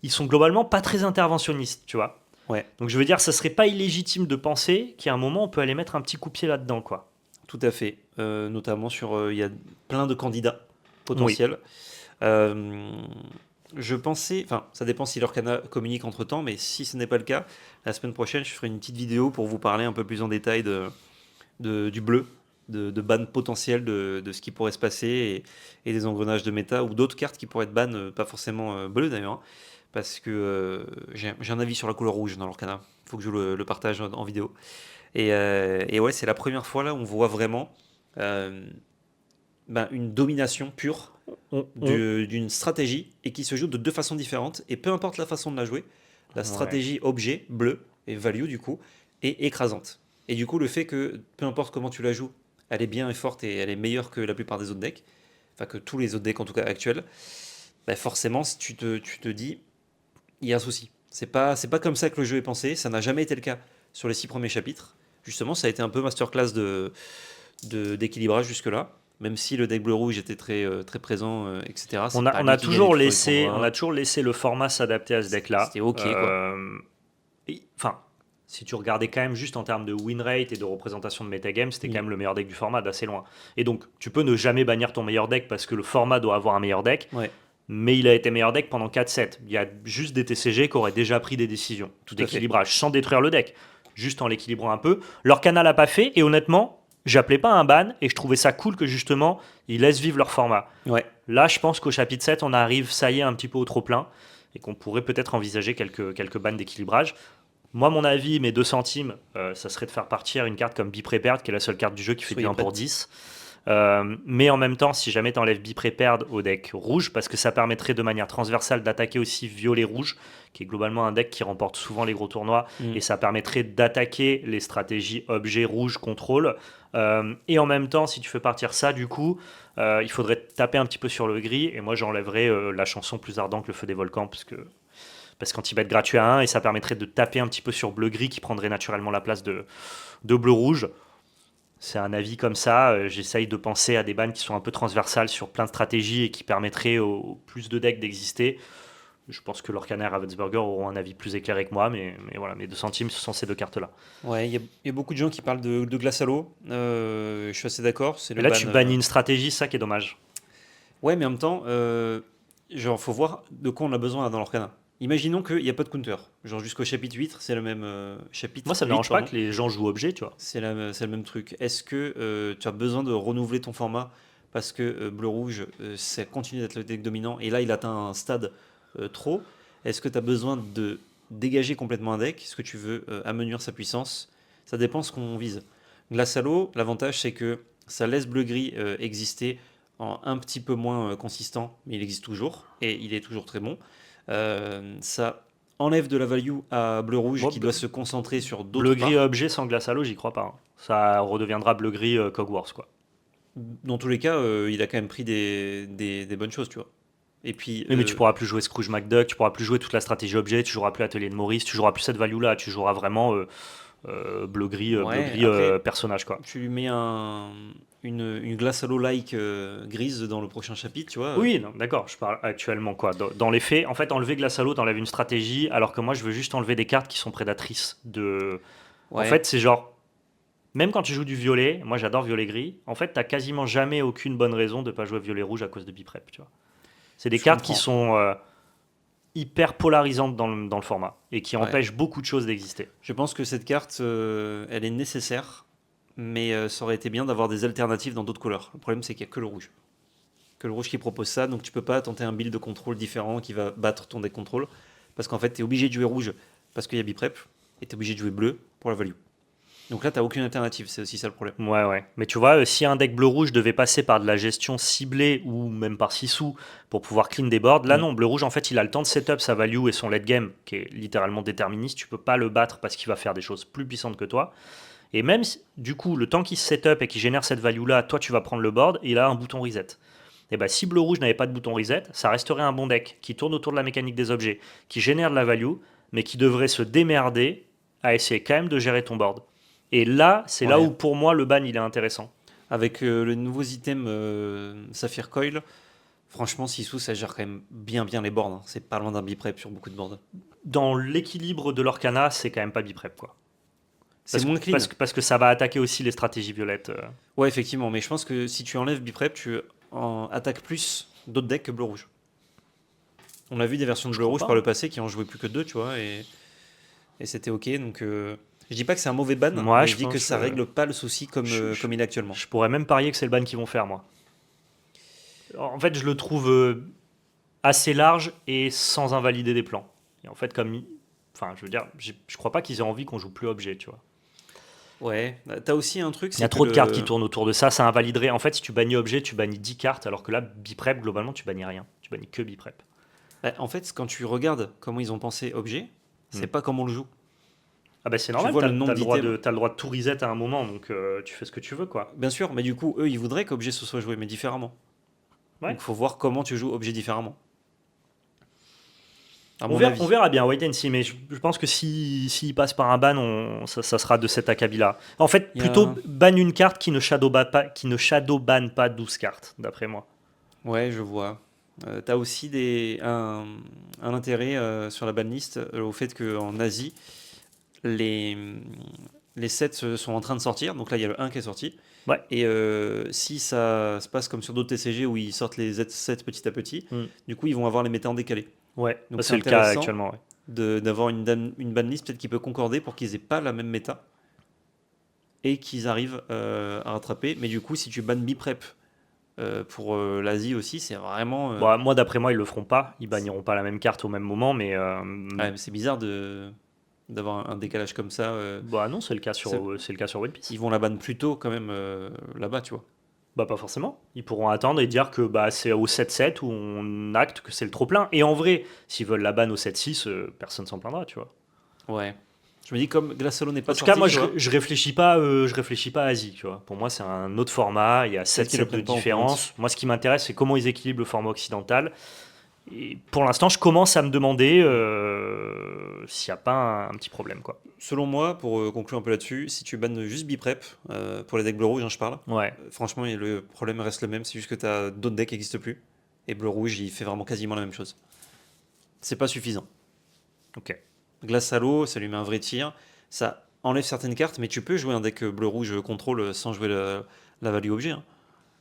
Ils sont globalement pas très interventionnistes, tu vois. Ouais. Donc je veux dire, ça serait pas illégitime de penser qu'à un moment on peut aller mettre un petit coup de pied là-dedans, quoi. Tout à fait. Notamment sur. Il y a plein de candidats potentiels. Je pensais. Enfin, ça dépend si l'Orcana communique entre temps, mais si ce n'est pas le cas, la semaine prochaine, je ferai une petite vidéo pour vous parler un peu plus en détail du bleu, de ban potentiel de ce qui pourrait se passer et des engrenages de méta ou d'autres cartes qui pourraient être ban, pas forcément bleues d'ailleurs, hein, parce que j'ai un avis sur la couleur rouge dans l'Orcana. Il faut que je le partage en vidéo. Et ouais, c'est la première fois là où on voit vraiment une domination pure d'une stratégie et qui se joue de deux façons différentes. Et peu importe la façon de la jouer, la stratégie objet, bleu, et value du coup, est écrasante. Et du coup, le fait que peu importe comment tu la joues, elle est bien et forte et elle est meilleure que la plupart des autres decks, enfin que tous les autres decks en tout cas actuels, bah forcément, si tu te dis, il y a un souci. C'est pas comme ça que le jeu est pensé, ça n'a jamais été le cas sur les 6 premiers chapitres. Justement, ça a été un peu masterclass d'équilibrage jusque-là. Même si le deck bleu-rouge était très présent, etc. On a toujours laissé le format s'adapter à ce deck-là. C'était ok, quoi. Enfin, si tu regardais quand même juste en termes de win rate et de représentation de metagame, c'était quand même le meilleur deck du format d'assez loin. Et donc, tu peux ne jamais bannir ton meilleur deck parce que le format doit avoir un meilleur deck. Ouais. Mais il a été meilleur deck pendant 4-7. Il y a juste des TCG qui auraient déjà pris des décisions d'équilibrage sans détruire le deck, juste en l'équilibrant un peu. L'Orcana l'a pas fait et honnêtement, j'appelais pas un ban et je trouvais ça cool que justement ils laissent vivre leur format. Ouais. Là, je pense qu'au chapitre 7, on arrive, ça y est, un petit peu au trop-plein et qu'on pourrait peut-être envisager quelques bans d'équilibrage. Moi, mon avis, mes 2 centimes, ça serait de faire partir une carte comme Be Prepared, qui est la seule carte du jeu qui fait du Soyez 1 pour prête. 10. Mais en même temps, si jamais tu enlèves Be Prepared au deck rouge, parce que ça permettrait de manière transversale d'attaquer aussi violet-rouge, qui est globalement un deck qui remporte souvent les gros tournois, et ça permettrait d'attaquer les stratégies objet rouge contrôle. Et en même temps, si tu fais partir ça, du coup, il faudrait taper un petit peu sur le gris, et moi j'enlèverais la chanson plus ardent que le feu des volcans, parce qu'anti-bet gratuit à 1, et ça permettrait de taper un petit peu sur bleu-gris qui prendrait naturellement la place de bleu-rouge. C'est un avis comme ça. J'essaye de penser à des bannes qui sont un peu transversales sur plein de stratégies et qui permettraient au plus de decks d'exister. Je pense que Lorcaner et Ravensburger auront un avis plus éclairé que moi, mais voilà, mes 2 centimes, ce sont ces 2 cartes-là. Ouais, il y a beaucoup de gens qui parlent de glace à l'eau. Je suis assez d'accord. C'est Et le là, ban. tu bannis une stratégie, ça qui est dommage. Ouais, mais en même temps, genre, faut voir de quoi on a besoin là, dans l'Orcana. Imaginons qu'il n'y a pas de counter. Genre, jusqu'au chapitre 8, c'est le même. Moi, Chapitre ça me 8, dérange pas pardon. que les gens jouent objet, tu vois. C'est le même truc. Est-ce que tu as besoin de renouveler ton format parce que bleu-rouge, ça continue d'être le deck dominant et là, il atteint un stade trop? Est-ce que tu as besoin de dégager complètement un deck? Est-ce que tu veux amenuire sa puissance? Ça dépend ce qu'on vise. Glace à l'eau, l'avantage, c'est que ça laisse bleu-gris exister en un petit peu moins consistant, mais il existe toujours et il est toujours très bon. Ça enlève de la value à bleu-rouge Moi, qui doit se concentrer sur d'autres bleu-gris parts. objet sans glace à l'eau, j'y crois pas, hein. Ça redeviendra bleu-gris Cogwars, quoi. Dans tous les cas, il a quand même pris des bonnes choses, tu vois. Et puis, Oui, mais tu pourras plus jouer Scrooge McDuck, tu pourras plus jouer toute la stratégie objet, tu joueras plus Atelier de Maurice, tu joueras plus cette value-là, tu joueras vraiment bleu-gris ouais, après, personnage, quoi. tu lui mets une glace à l'eau-like grise dans le prochain chapitre, tu vois. Oui, non, d'accord, je parle actuellement, quoi. Dans les faits, en fait, enlever glace à l'eau, t'enlèves une stratégie, alors que moi, je veux juste enlever des cartes qui sont prédatrices de. En Ouais, fait, c'est genre. Même quand tu joues du violet, moi j'adore violet-gris, en fait, t'as quasiment jamais aucune bonne raison de pas jouer violet-rouge à cause de Biprep, tu vois. C'est des je cartes qui comprends. sont hyper polarisantes dans le format et qui Ouais. empêchent beaucoup de choses d'exister. Je pense que cette carte, elle est nécessaire, mais ça aurait été bien d'avoir des alternatives dans d'autres couleurs. Le problème, c'est qu'il n'y a que le rouge. Que le rouge qui propose ça, donc tu peux pas tenter un build de contrôle différent qui va battre ton deck contrôle, parce qu'en fait, tu es obligé de jouer rouge parce qu'il y a Biprep, et tu es obligé de jouer bleu pour la value. Donc là, t'as aucune alternative, c'est aussi ça le problème. Ouais, ouais. Mais tu vois, si un deck bleu-rouge devait passer par de la gestion ciblée ou même par 6 sous pour pouvoir clean des boards, là Mm. non, bleu-rouge en fait il a le temps de setup sa value et son late game qui est littéralement déterministe. Tu peux pas le battre parce qu'il va faire des choses plus puissantes que toi. Et même du coup, le temps qu'il se setup et qu'il génère cette value là, toi tu vas prendre le board et il a un bouton reset. Et bah si bleu-rouge n'avait pas de bouton reset, ça resterait un bon deck qui tourne autour de la mécanique des objets, qui génère de la value, mais qui devrait se démerder à essayer quand même de gérer ton board. Et là, c'est là Ouais. où pour moi le ban il est intéressant. Avec le nouveau item Saphir Coil, franchement, Sissou, ça gère quand même bien bien les boards, hein. C'est pas loin d'un biprep sur beaucoup de boards. Dans l'équilibre de l'Orcana, c'est quand même pas biprep quoi. C'est moins clean. Parce que ça va attaquer aussi les stratégies violettes. Ouais, effectivement, mais je pense que si tu enlèves biprep, tu attaques plus d'autres decks que bleu-rouge. On a vu des versions de Je crois bleu-rouge par pas. le passé qui en jouaient plus que deux, tu vois, et c'était ok. Donc, je dis pas que c'est un mauvais ban, Moi, mais je je dis que pense. ça règle pas le souci Je, comme il est actuellement. je pourrais même parier que c'est le ban qu'ils vont faire moi. En fait, je le trouve assez large et sans invalider des plans. Et en fait, enfin, je veux dire, je crois pas qu'ils aient envie qu'on joue plus objet, tu vois. Ouais, t'as aussi un truc, Il y c'est a que trop de cartes qui tournent autour de ça, ça invaliderait. En fait, si tu bannis objet, tu bannis 10 cartes, alors que là, biprep, globalement, tu bannis rien. Tu bannis que biprep. bah, en fait, quand tu regardes comment ils ont pensé objet, c'est Hmm. pas comment on le joue. Ah bah c'est Tu normal, vois le nombre d'items. t'as le droit de tout reset à un moment, donc tu fais ce que tu veux, quoi. Bien sûr, mais du coup, eux, ils voudraient qu'objet se soit joué, mais différemment. Ouais. Donc, faut voir comment tu joues objet différemment. À mon On avis. verra bien, wait and see, mais je pense que s'il passe par un ban, ça sera de cet acabit-là. En fait, Il y plutôt a... ban une carte qui ne shadow ban pas 12 cartes, d'après moi. Ouais, je vois. T'as aussi un intérêt sur la banlist au fait qu'en Asie, les, les sets sont en train de sortir. Donc là, il y a le 1 qui est sorti. Ouais. Et si ça se passe comme sur d'autres TCG où ils sortent les Z7 petit à petit, Hmm. du coup, ils vont avoir les méta en décalé. Ouais, Donc bah, c'est c'est le cas intéressant actuellement, ouais. d'avoir une banlist peut-être qui peut concorder pour qu'ils aient pas la même méta et qu'ils arrivent à rattraper. Mais du coup, si tu bannes Biprep pour l'Asie aussi, c'est vraiment. Bon, moi, d'après moi, ils le feront pas. Ils banniront pas la même carte au même moment, mais Ouais, mais c'est bizarre de. d'avoir un décalage comme ça. Bah non, c'est le cas C'est- c'est le cas sur One Piece. Ils vont la ban plus tôt quand même là-bas, tu vois. Bah pas forcément. Ils pourront attendre et dire que bah, c'est au 7-7 où on acte que c'est le trop-plein. Et en vrai, s'ils veulent la ban au 7-6, personne s'en plaindra, tu vois. Ouais. Je me dis, comme Glass Hollow n'est pas En tout sorti, cas, moi, tu vois, je réfléchis pas à Asie, tu vois. Pour moi, c'est un autre format. Il y a Peut-être qu'ils le 7-7 de prennent pas en différence. Moi, ce qui m'intéresse, c'est comment ils équilibrent le format occidental. Et pour l'instant, je commence à me demander s'il n'y a pas un petit problème, quoi. selon moi, pour conclure un peu là-dessus, si tu bannes juste Biprep, pour les decks bleu-rouge, hein, je parle, Ouais. franchement, le problème reste le même, c'est juste que tu as d'autres decks qui n'existent plus. Et bleu-rouge, il fait vraiment quasiment la même chose. C'est pas suffisant. Ok. Glace à l'eau, ça lui met un vrai tir. Ça enlève certaines cartes, mais tu peux jouer un deck bleu-rouge contrôle sans jouer la value objet, hein.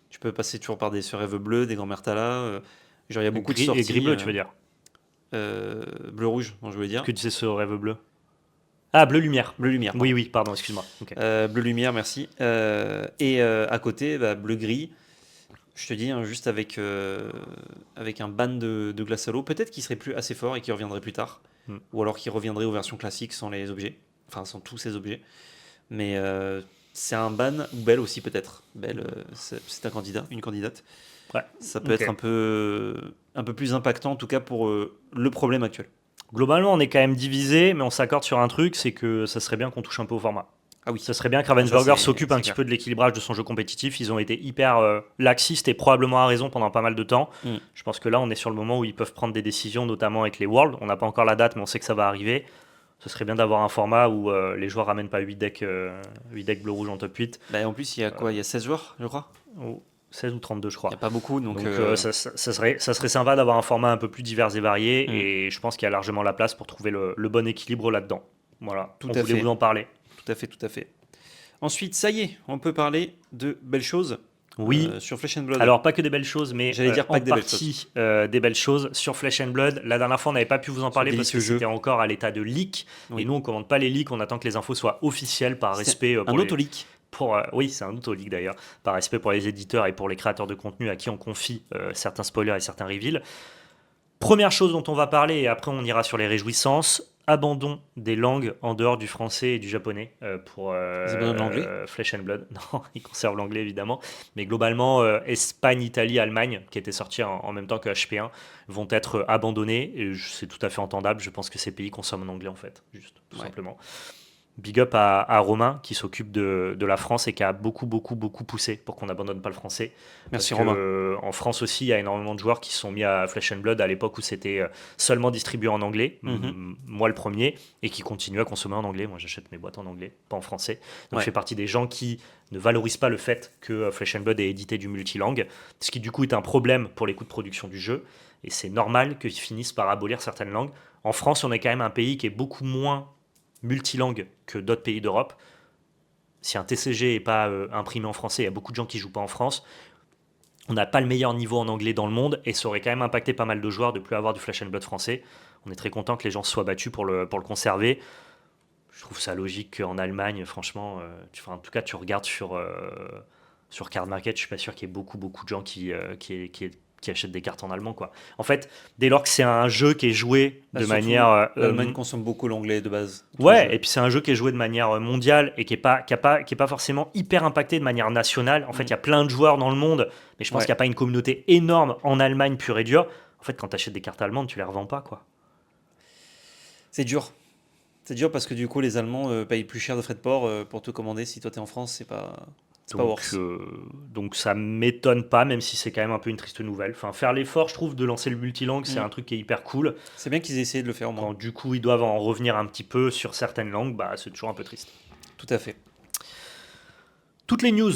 Tu peux passer toujours par des Surèves bleues, des Grands Mertala. Genre, il y a beaucoup de sorties. Et gris-bleu, tu veux dire. Bleu-rouge, non, je voulais dire. Que tu sais ce rêve bleu. Ah, bleu lumière. Bleu-lumière. Oui, oui, pardon, excuse-moi. Ok. Bleu lumière, merci. Et à côté, bah, bleu gris. Je te dis, hein, juste avec un ban de glace à l'eau, peut-être qu'il serait plus assez fort et qu'il reviendrait plus tard. Hmm. Ou alors qu'il reviendrait aux versions classiques sans les objets. Enfin, sans tous ces objets. Mais c'est un ban, ou Belle aussi peut-être. Belle, c'est un candidat, une candidate. Ouais. Ça peut Ok. être un peu plus impactant, en tout cas pour le problème actuel. Globalement, on est quand même divisé, mais on s'accorde sur un truc, c'est que ça serait bien qu'on touche un peu au format. Ah oui. Ça serait bien que Ravensburger Ça, c'est- s'occupe c'est un petit clair. peu de l'équilibrage de son jeu compétitif. Ils ont été hyper laxistes et probablement à raison pendant pas mal de temps. Mm. Je pense que là, on est sur le moment où ils peuvent prendre des décisions, notamment avec les Worlds. On n'a pas encore la date, mais on sait que ça va arriver. Ce serait bien d'avoir un format où les joueurs ramènent pas 8 decks, 8 decks bleu-rouge en top 8. Bah, en plus, il y a quoi? Il y a 16 joueurs, je crois. Ou 16 ou 32, je Il crois. n'y a pas beaucoup, donc, Donc ça serait sympa d'avoir un format un peu plus divers et varié. Mm. Et je pense qu'il y a largement la place pour trouver le bon équilibre là-dedans. Voilà, Tout on à voulait fait. vous en parler. tout à fait, tout à fait. Ensuite, ça y est, on peut parler de belles choses Oui, sur Flesh and Blood. alors pas que des belles choses, mais J'allais dire pas en que des belles partie des belles choses sur Flesh and Blood. La dernière fois, on n'avait pas pu vous en parler parce que délicieux c'était encore à l'état de leak. Oui. Et nous, on commande pas les leaks, on attend que les infos soient officielles par C'est respect un pour les, autoleak. oui, c'est un auto-leak d'ailleurs, par respect pour les éditeurs et pour les créateurs de contenu à qui on confie certains spoilers et certains reveals. Première chose dont on va parler, et après on ira sur les réjouissances, abandon des langues en dehors du français et du japonais pour Ils abandonnent l'anglais Flesh and Blood. Non, ils conservent l'anglais évidemment, mais globalement, Espagne, Italie, Allemagne, qui étaient sortis en même temps que HP1, vont être abandonnés, et c'est tout à fait entendable. Je pense que ces pays consomment en anglais en fait, juste, tout Ouais. simplement. Big up à Romain qui s'occupe de la France et qui a beaucoup poussé pour qu'on n'abandonne pas le français. Merci Parce que, Romain. en France aussi, il y a énormément de joueurs qui se sont mis à Flesh and Blood à l'époque où c'était seulement distribué en anglais, Mhm. moi le premier, et qui continuent à consommer en anglais. Moi j'achète mes boîtes en anglais, pas en français. Donc Ouais. je fais partie des gens qui ne valorisent pas le fait que Flesh and Blood ait édité du multilangue, ce qui du coup est un problème pour les coûts de production du jeu. Et c'est normal qu'ils finissent par abolir certaines langues. En France, on est quand même un pays qui est beaucoup moins multilangue que d'autres pays d'Europe. Si un TCG n'est pas imprimé en français, il y a beaucoup de gens qui jouent pas en France. On n'a pas le meilleur niveau en anglais dans le monde et ça aurait quand même impacté pas mal de joueurs de plus avoir du Flash and Blood français. On est très content que les gens se soient battus pour le conserver. Je trouve ça logique qu'en Allemagne, franchement, en tout cas, tu regardes sur Card Market, je suis pas sûr qu'il y ait beaucoup de gens qui achètent des cartes en allemand, quoi. En fait, dès lors que c'est un jeu qui est joué Bah, de surtout, manière L'Allemagne consomme beaucoup l'anglais de base. ouais, et puis c'est un jeu qui est joué de manière mondiale et qui est pas forcément hyper impacté de manière nationale. En fait, il y a plein de joueurs dans le monde, mais je pense Ouais. qu'il n'y a pas une communauté énorme en Allemagne pure et dure. En fait, quand tu achètes des cartes allemandes, tu les revends pas, quoi. C'est dur. C'est dur parce que du coup, les Allemands payent plus cher de frais de port pour te commander. Si toi t'es en France, c'est pas worth. Donc ça m'étonne pas, même si c'est quand même un peu une triste nouvelle. Enfin, faire l'effort, je trouve, de lancer le multilangue, c'est un truc qui est hyper cool. C'est bien qu'ils aient essayé de le faire au moins. Quand du coup ils doivent en revenir un petit peu sur certaines langues, bah c'est toujours un peu triste. Tout à fait. Toutes les news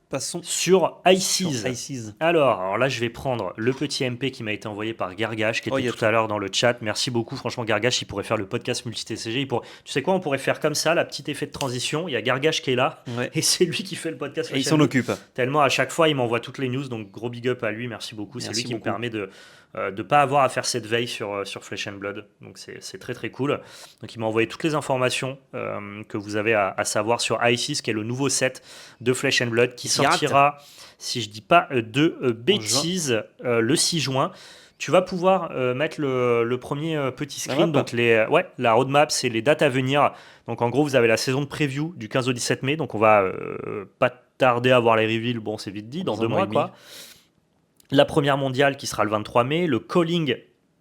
Passons sur ICES. sur ICES. Alors là, je vais prendre le petit MP qui m'a été envoyé par Gargash, qui Oh, il y était a tout à l'heure dans le chat. Merci beaucoup. Franchement, Gargash, il pourrait faire le podcast multi-TCG. Tu sais quoi, on pourrait faire comme ça, la petite effet de transition. Il y a Gargash qui est là, Ouais. et c'est lui qui fait le podcast. Et il s'en occupe. Tellement à chaque fois, il m'envoie toutes les news. Donc gros big up à lui. Merci beaucoup. C'est Merci lui qui me beaucoup. permet de ne pas avoir à faire cette veille sur Flesh and Blood. Donc c'est très très cool. Donc il m'a envoyé toutes les informations que vous avez à savoir sur ICES, qui est le nouveau set de Flesh and Blood qui Pirate. sortira, si je dis pas de bêtises, le 6 juin. Tu vas pouvoir mettre le premier petit La screen. map. Donc la roadmap, c'est les dates à venir. Donc en gros, vous avez la saison de preview du 15 au 17 mai. Donc on va pas tarder à voir les reveals. Bon, c'est vite dit, dans Dans un 2 mois et mois demi. quoi. La première mondiale qui sera le 23 mai. Le calling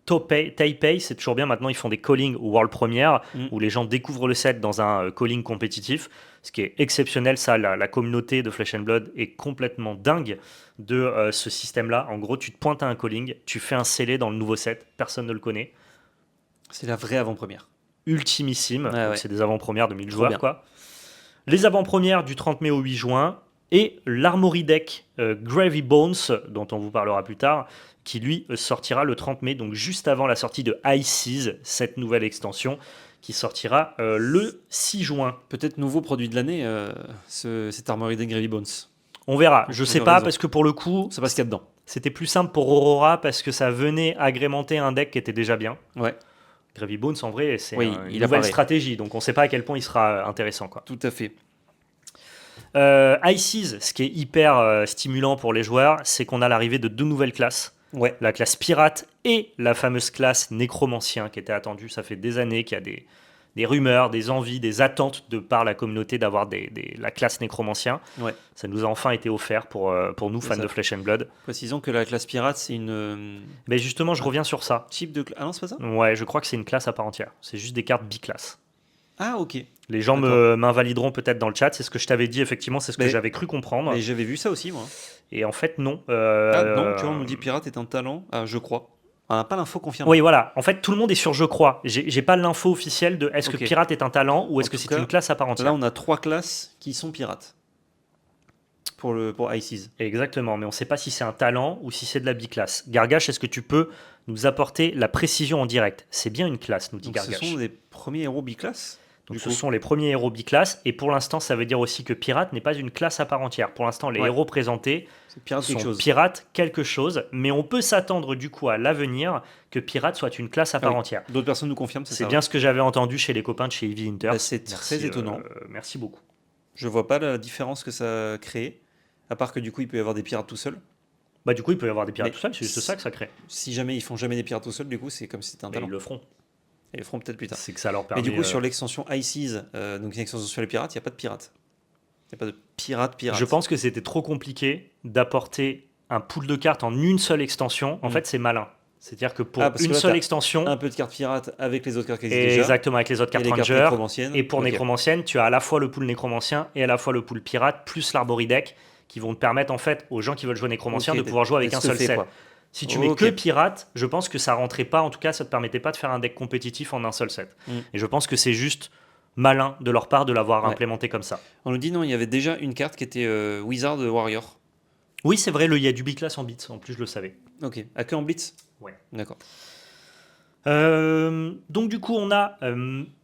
Taipei, c'est toujours bien. Maintenant, ils font des callings World Premiere où les gens découvrent le set dans un calling compétitif. Ce qui est exceptionnel, ça, la communauté de Flesh and Blood est complètement dingue de ce système-là. En gros, tu te pointes à un calling, tu fais un scellé dans le nouveau set, personne ne le connaît. C'est la vraie avant-première. Ultimissime, Ouais, donc ouais. c'est des avant-premières de 1000 Trop joueurs, bien. quoi. Les avant-premières du 30 mai au 8 juin, et l'Armory Deck Gravy Bones, dont on vous parlera plus tard, qui lui sortira le 30 mai, donc juste avant la sortie de Ices, cette nouvelle extension, qui sortira le 6 juin. Peut-être nouveau produit de l'année, cette Armory Deck Gravy Bones. On verra, Pour je sais plusieurs pas, raisons. parce que pour le coup, Ça passe qu'il y a dedans. c'était plus simple pour Aurora, parce que ça venait agrémenter un deck qui était déjà bien. Ouais, Gravy Bones, en vrai, c'est Oui, une il nouvelle apparaît. stratégie, donc on sait pas à quel point il sera intéressant, quoi. tout à fait. Ices, ce qui est hyper stimulant pour les joueurs, c'est qu'on a l'arrivée de 2 nouvelles classes. Ouais. La classe pirate et la fameuse classe nécromancien qui était attendue. Ça fait des années qu'il y a des rumeurs, des envies, des attentes de par la communauté d'avoir la classe nécromancien. Ouais. Ça nous a enfin été offert pour nous, C'est fans ça. de Flesh and Blood. Précisons que la classe pirate, c'est une Mais justement, je reviens sur ça. type de... Ah non, c'est pas ça? Ouais, je crois que c'est une classe à part entière. C'est juste des cartes biclasses. Ah, ok. Les gens m'invalideront peut-être dans le chat. C'est ce que je t'avais dit, effectivement. C'est ce que Mais- j'avais cru comprendre. Mais j'avais vu ça aussi, moi. Et en fait, non. Ah non, tu vois, on nous dit pirate est un talent. Ah, je crois. On n'a pas l'info confirmée. Oui, voilà. En fait, tout le monde est sur je crois. J'ai pas l'info officielle de est-ce Ok. que pirate est un talent ou est-ce En que tout c'est cas, une classe à part entière. Là, on a 3 classes qui sont pirates. Pour Ices. Exactement, mais on ne sait pas si c'est un talent ou si c'est de la biclasse. Gargash, est-ce que tu peux nous apporter la précision en direct? C'est bien une classe, nous dit Donc, ce Gargash. sont des premiers héros biclasses. Donc du ce coup. sont les premiers héros biclasse, et pour l'instant, ça veut dire aussi que pirate n'est pas une classe à part entière. Pour l'instant, les Ouais. héros présentés C'est pirate quelque sont chose. pirates quelque chose, mais on peut s'attendre du coup à l'avenir que pirate soit une classe à part oui. entière. D'autres personnes nous confirment, C'est ça. bien ce que j'avais entendu chez les copains de chez Heavy Inter. Bah, c'est très étonnant. Merci beaucoup. Je vois pas la différence que ça crée. À part que du coup, il peut y avoir des pirates tout seuls. Bah du coup, il peut y avoir des pirates Mais tout seuls, c'est juste ça que ça crée. Si jamais ils font jamais des pirates tout seuls, du coup, c'est comme si c'était un Mais talent. ils le feront. Et ils le feront peut-être plus tard. C'est que ça leur Mais permet. du coup, sur l'extension Ices, donc une extension sur les pirates, il n'y a pas de pirates. Il n'y a pas de pirate. Je pense que c'était trop compliqué d'apporter un pool de cartes en une seule extension. En Mm. fait, c'est malin. C'est-à-dire que pour Parce que une là, seule t'as extension, un peu de cartes pirates avec les autres cartes qui existent déjà. exactement avec les autres Et cartes les cartes Ranger, nécromanciennes. et pour Ok. nécromancienne, tu as à la fois le pool nécromancien et à la fois le pool pirate, plus l'Arbory Deck, qui vont te permettre en fait aux gens qui veulent jouer nécromancien Ok, de pouvoir jouer avec d'être un seul stuffé, set. quoi. Si tu mets Ok. que pirate, je pense que ça rentrait pas, en tout cas ça te permettait pas de faire un deck compétitif en un seul set. Mm. Et je pense que c'est juste malin de leur part de l'avoir Ouais. implémenté comme ça. On nous dit non, il y avait déjà une carte qui était Wizard Warrior. Oui, c'est vrai, il y a du biclass en bits, en plus je le savais. Ok. Ah, que en Blitz. Ouais. D'accord. Donc du coup on a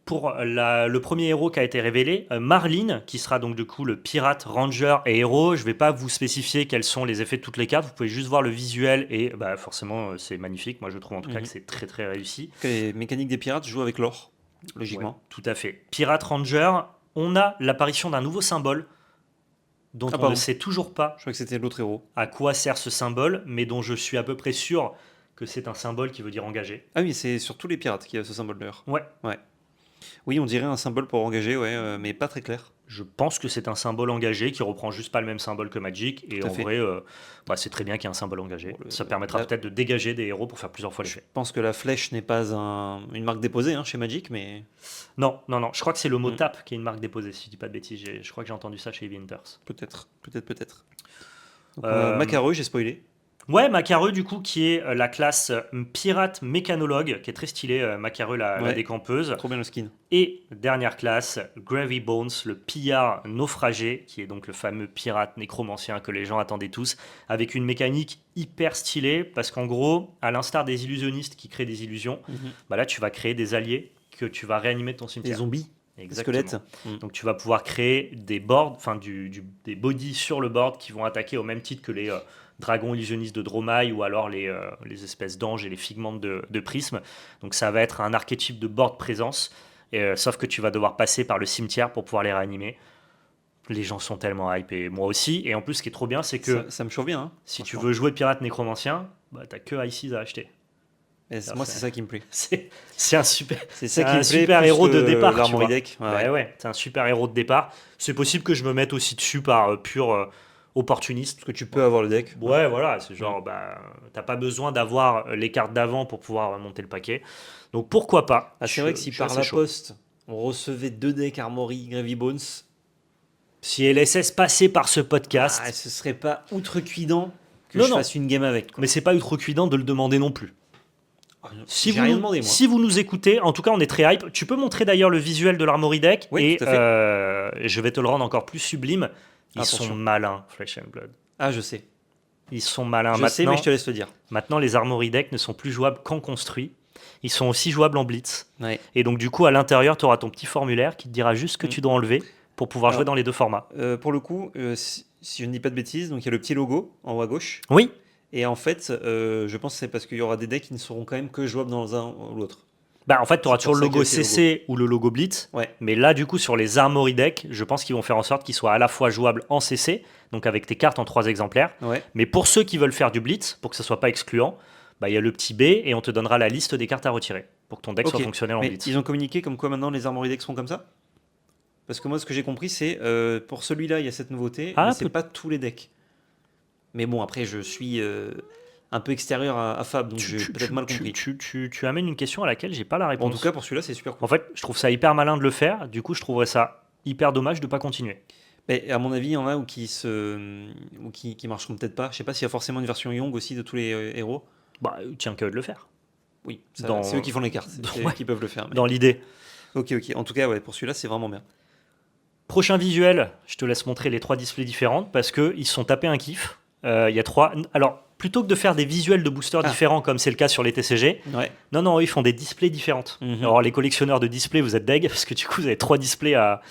pour le premier héros qui a été révélé, Marlene, qui sera donc du coup le pirate, ranger et héros. Je vais pas vous spécifier quels sont les effets de toutes les cartes, vous pouvez juste voir le visuel et bah, forcément c'est magnifique, moi je trouve en tout cas que c'est très très réussi. Que les mécaniques des pirates jouent avec l'or, logiquement. Ouais, tout à fait. Pirate ranger, on a l'apparition d'un nouveau symbole dont on pardon. ne sait toujours pas Je crois que c'était l'autre héros. à quoi sert ce symbole, mais dont je suis à peu près sûr que c'est un symbole qui veut dire engagé. Ah oui, c'est sur tous les pirates qu'il y a ce symbole d'ailleurs. Ouais. Oui, on dirait un symbole pour engager, ouais, mais pas très clair. Je pense que c'est un symbole engagé qui reprend juste pas le même symbole que Magic. Et Tout à en fait. vrai, bah, c'est très bien qu'il y ait un symbole engagé. Bon, Ça permettra là- peut-être de dégager des héros pour faire plusieurs fois Je l'effet. pense que la flèche n'est pas une marque déposée chez Magic, mais Non, non, non. Je crois que c'est le mot Mm. tap qui est une marque déposée, si je dis pas de bêtises. Je crois que j'ai entendu ça chez Heavy Hunters. peut-être. Donc, Euh, Macareux, j'ai spoilé. Ouais, Macareux, du coup, qui est la classe pirate mécanologue, qui est très stylée, Macareux, la Ouais. décampeuse. Trop bien le skin. Et dernière classe, Gravy Bones, le pillard naufragé, qui est donc le fameux pirate nécromancien que les gens attendaient tous, avec une mécanique hyper stylée, parce qu'en gros, à l'instar des illusionnistes qui créent des illusions, bah là tu vas créer des alliés que tu vas réanimer de ton Des cimetière. zombies, des Exactement. squelettes. Donc tu vas pouvoir créer des boards, enfin des bodies sur le board qui vont attaquer au même titre que les dragons illusionnistes de Dromai ou alors les espèces d'anges et les figmentes de prisme. Donc ça va être un archétype de board présence, sauf que tu vas devoir passer par le cimetière pour pouvoir les réanimer. Les gens sont tellement hype et moi aussi. Et en plus, ce qui est trop bien, c'est que Ça me chauffe bien. si tu franchement. veux jouer pirate nécromancien, bah, t'as que Ices à acheter. Et moi, c'est ça qui me plaît. C'est un super, C'est ça qui un me plaît. super plus héros de que départ. Tu l'Armory vois. Deck. Ouais, c'est un super héros de départ. C'est possible que je me mette aussi dessus par pur opportuniste. Parce que tu peux avoir le deck. Ouais, voilà, c'est genre, t'as pas besoin d'avoir les cartes d'avant pour pouvoir monter le paquet. Donc pourquoi pas. Ah, c'est vrai que si Je suis par assez la chaud. poste, on recevait 2 decks Armory Gravy Bones, Si LSS passait par ce podcast, ce serait pas outrecuidant que Non, je non. fasse une game avec. Quoi. mais c'est pas outrecuidant de le demander non plus. Si J'ai vous, rien nous, demandé, moi. si vous nous écoutez, en tout cas, on est très hype. Tu peux montrer d'ailleurs le visuel de l'Armory Deck Oui, et tout à fait. je vais te le rendre encore plus sublime. Ils Attention. sont malins, Flesh and Blood. Ah, je sais. Ils sont malins. Je sais, mais je te laisse le dire. Maintenant, les Armory Decks ne sont plus jouables qu'en construit. Ils sont aussi jouables en blitz. Ouais. Et donc, du coup, à l'intérieur, tu auras ton petit formulaire qui te dira juste ce que tu dois enlever pour pouvoir Alors, jouer dans les deux formats. Pour le coup, si je ne dis pas de bêtises, donc il y a le petit logo en haut à gauche. Oui, Et en fait, je pense que c'est parce qu'il y aura des decks qui ne seront quand même que jouables dans un ou l'autre. bah en fait, tu auras C'est toujours pour le ça qu'il y logo a le petit CC ou le logo blitz. Ouais. Mais là, du coup, sur les Armory Decks, je pense qu'ils vont faire en sorte qu'ils soient à la fois jouables en CC, donc avec tes cartes en 3 exemplaires. Ouais. Mais pour ceux qui veulent faire du blitz, pour que ce soit pas excluant, bah, il y a le petit B et on te donnera la liste des cartes à retirer pour que ton deck soit Ok. fonctionnel en Mais blitz. ils ont communiqué comme quoi maintenant les Armory decks sont comme ça. Parce que moi, ce que j'ai compris, c'est pour celui-là, il y a cette nouveauté, Ah, mais c'est pas tous les decks. Mais bon, après, je suis un peu extérieur à Fab, donc j'ai peut-être mal compris. Tu amènes une question à laquelle j'ai pas la Bon, réponse. en tout cas, pour celui-là, c'est super cool. En fait, je trouve ça hyper malin de le faire. Du coup, je trouverais ça hyper dommage de pas continuer. Mais à mon avis, il y en a qui marcheront peut-être pas. Je sais pas s'il y a forcément une version Young aussi de tous les héros. Bah, tiens qu'à eux de le faire. Oui, Dans- c'est eux qui font les cartes, c'est eux Ouais. qui peuvent le faire. mais- Dans l'idée. Ok. En tout cas, ouais, pour celui-là, c'est vraiment bien. Prochain visuel, je te laisse montrer les 3 displays différentes parce qu'ils se sont tapés un kiff. Il y a 3. Alors, plutôt que de faire des visuels de boosters Ah. différents comme c'est le cas sur les TCG, Ouais. non, eux, ils font des displays différentes. Mhm. Alors, les collectionneurs de displays, vous êtes deg parce que du coup, vous avez 3 displays à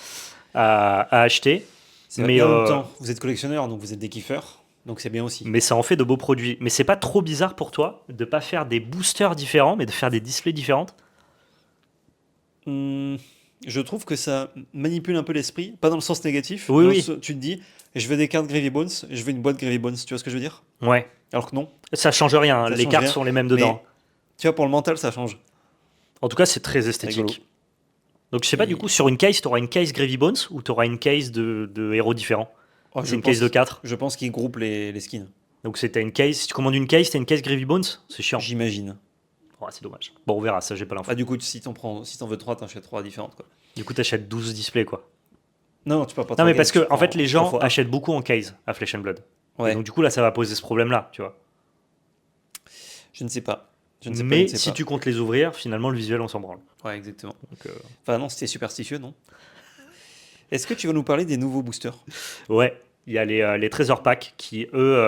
acheter. C'est Mais, mais en euh, même temps, vous êtes collectionneur, donc vous êtes des kiffeurs, donc c'est bien aussi. Mais ça en fait de beaux produits. Mais c'est pas trop bizarre pour toi de pas faire des boosters différents, mais de faire des displays différentes? Je trouve que ça manipule un peu l'esprit, pas dans le sens négatif. Oui, dans oui. tu te dis, je veux des cartes Gravy Bones, je veux une boîte Gravy Bones, tu vois ce que je veux dire? Ouais. Alors que non. Ça change rien, hein. Ça Les change cartes rien. sont les mêmes dedans. Tu vois, pour le mental, ça change. En tout cas, c'est très esthétique. Rigolo. Donc je sais pas, du coup, sur une case, tu auras une case Gravy Bones ou tu auras une case de héros différents? Oh, C'est une case de 4. Je pense qu'ils groupent les skins, Donc c'était une case. Si tu commandes une case, t'as une case Gravy Bones? C'est chiant. j'imagine. Oh, c'est dommage. Bon, on verra, ça, j'ai pas l'info. Ah, du coup, si t'en veux 3, t'en achètes 3 différentes, quoi. Du coup, t'achètes 12 displays, quoi. Non, tu peux pas Non, trois mais games, parce que, tu en prends fait, les 3 gens fois un. achètent beaucoup en case à Flesh and Blood. Et Ouais, donc, du coup, là, ça va poser ce problème-là, tu vois. je ne sais pas. Je ne sais pas, je Mais ne sais si pas. tu comptes les ouvrir, finalement, le visuel, on s'en branle. Ouais, exactement. Donc, Enfin, non, c'était superstitieux, non? Est-ce que tu vas nous parler des nouveaux boosters? ouais, il y a les Treasure Packs qui, eux.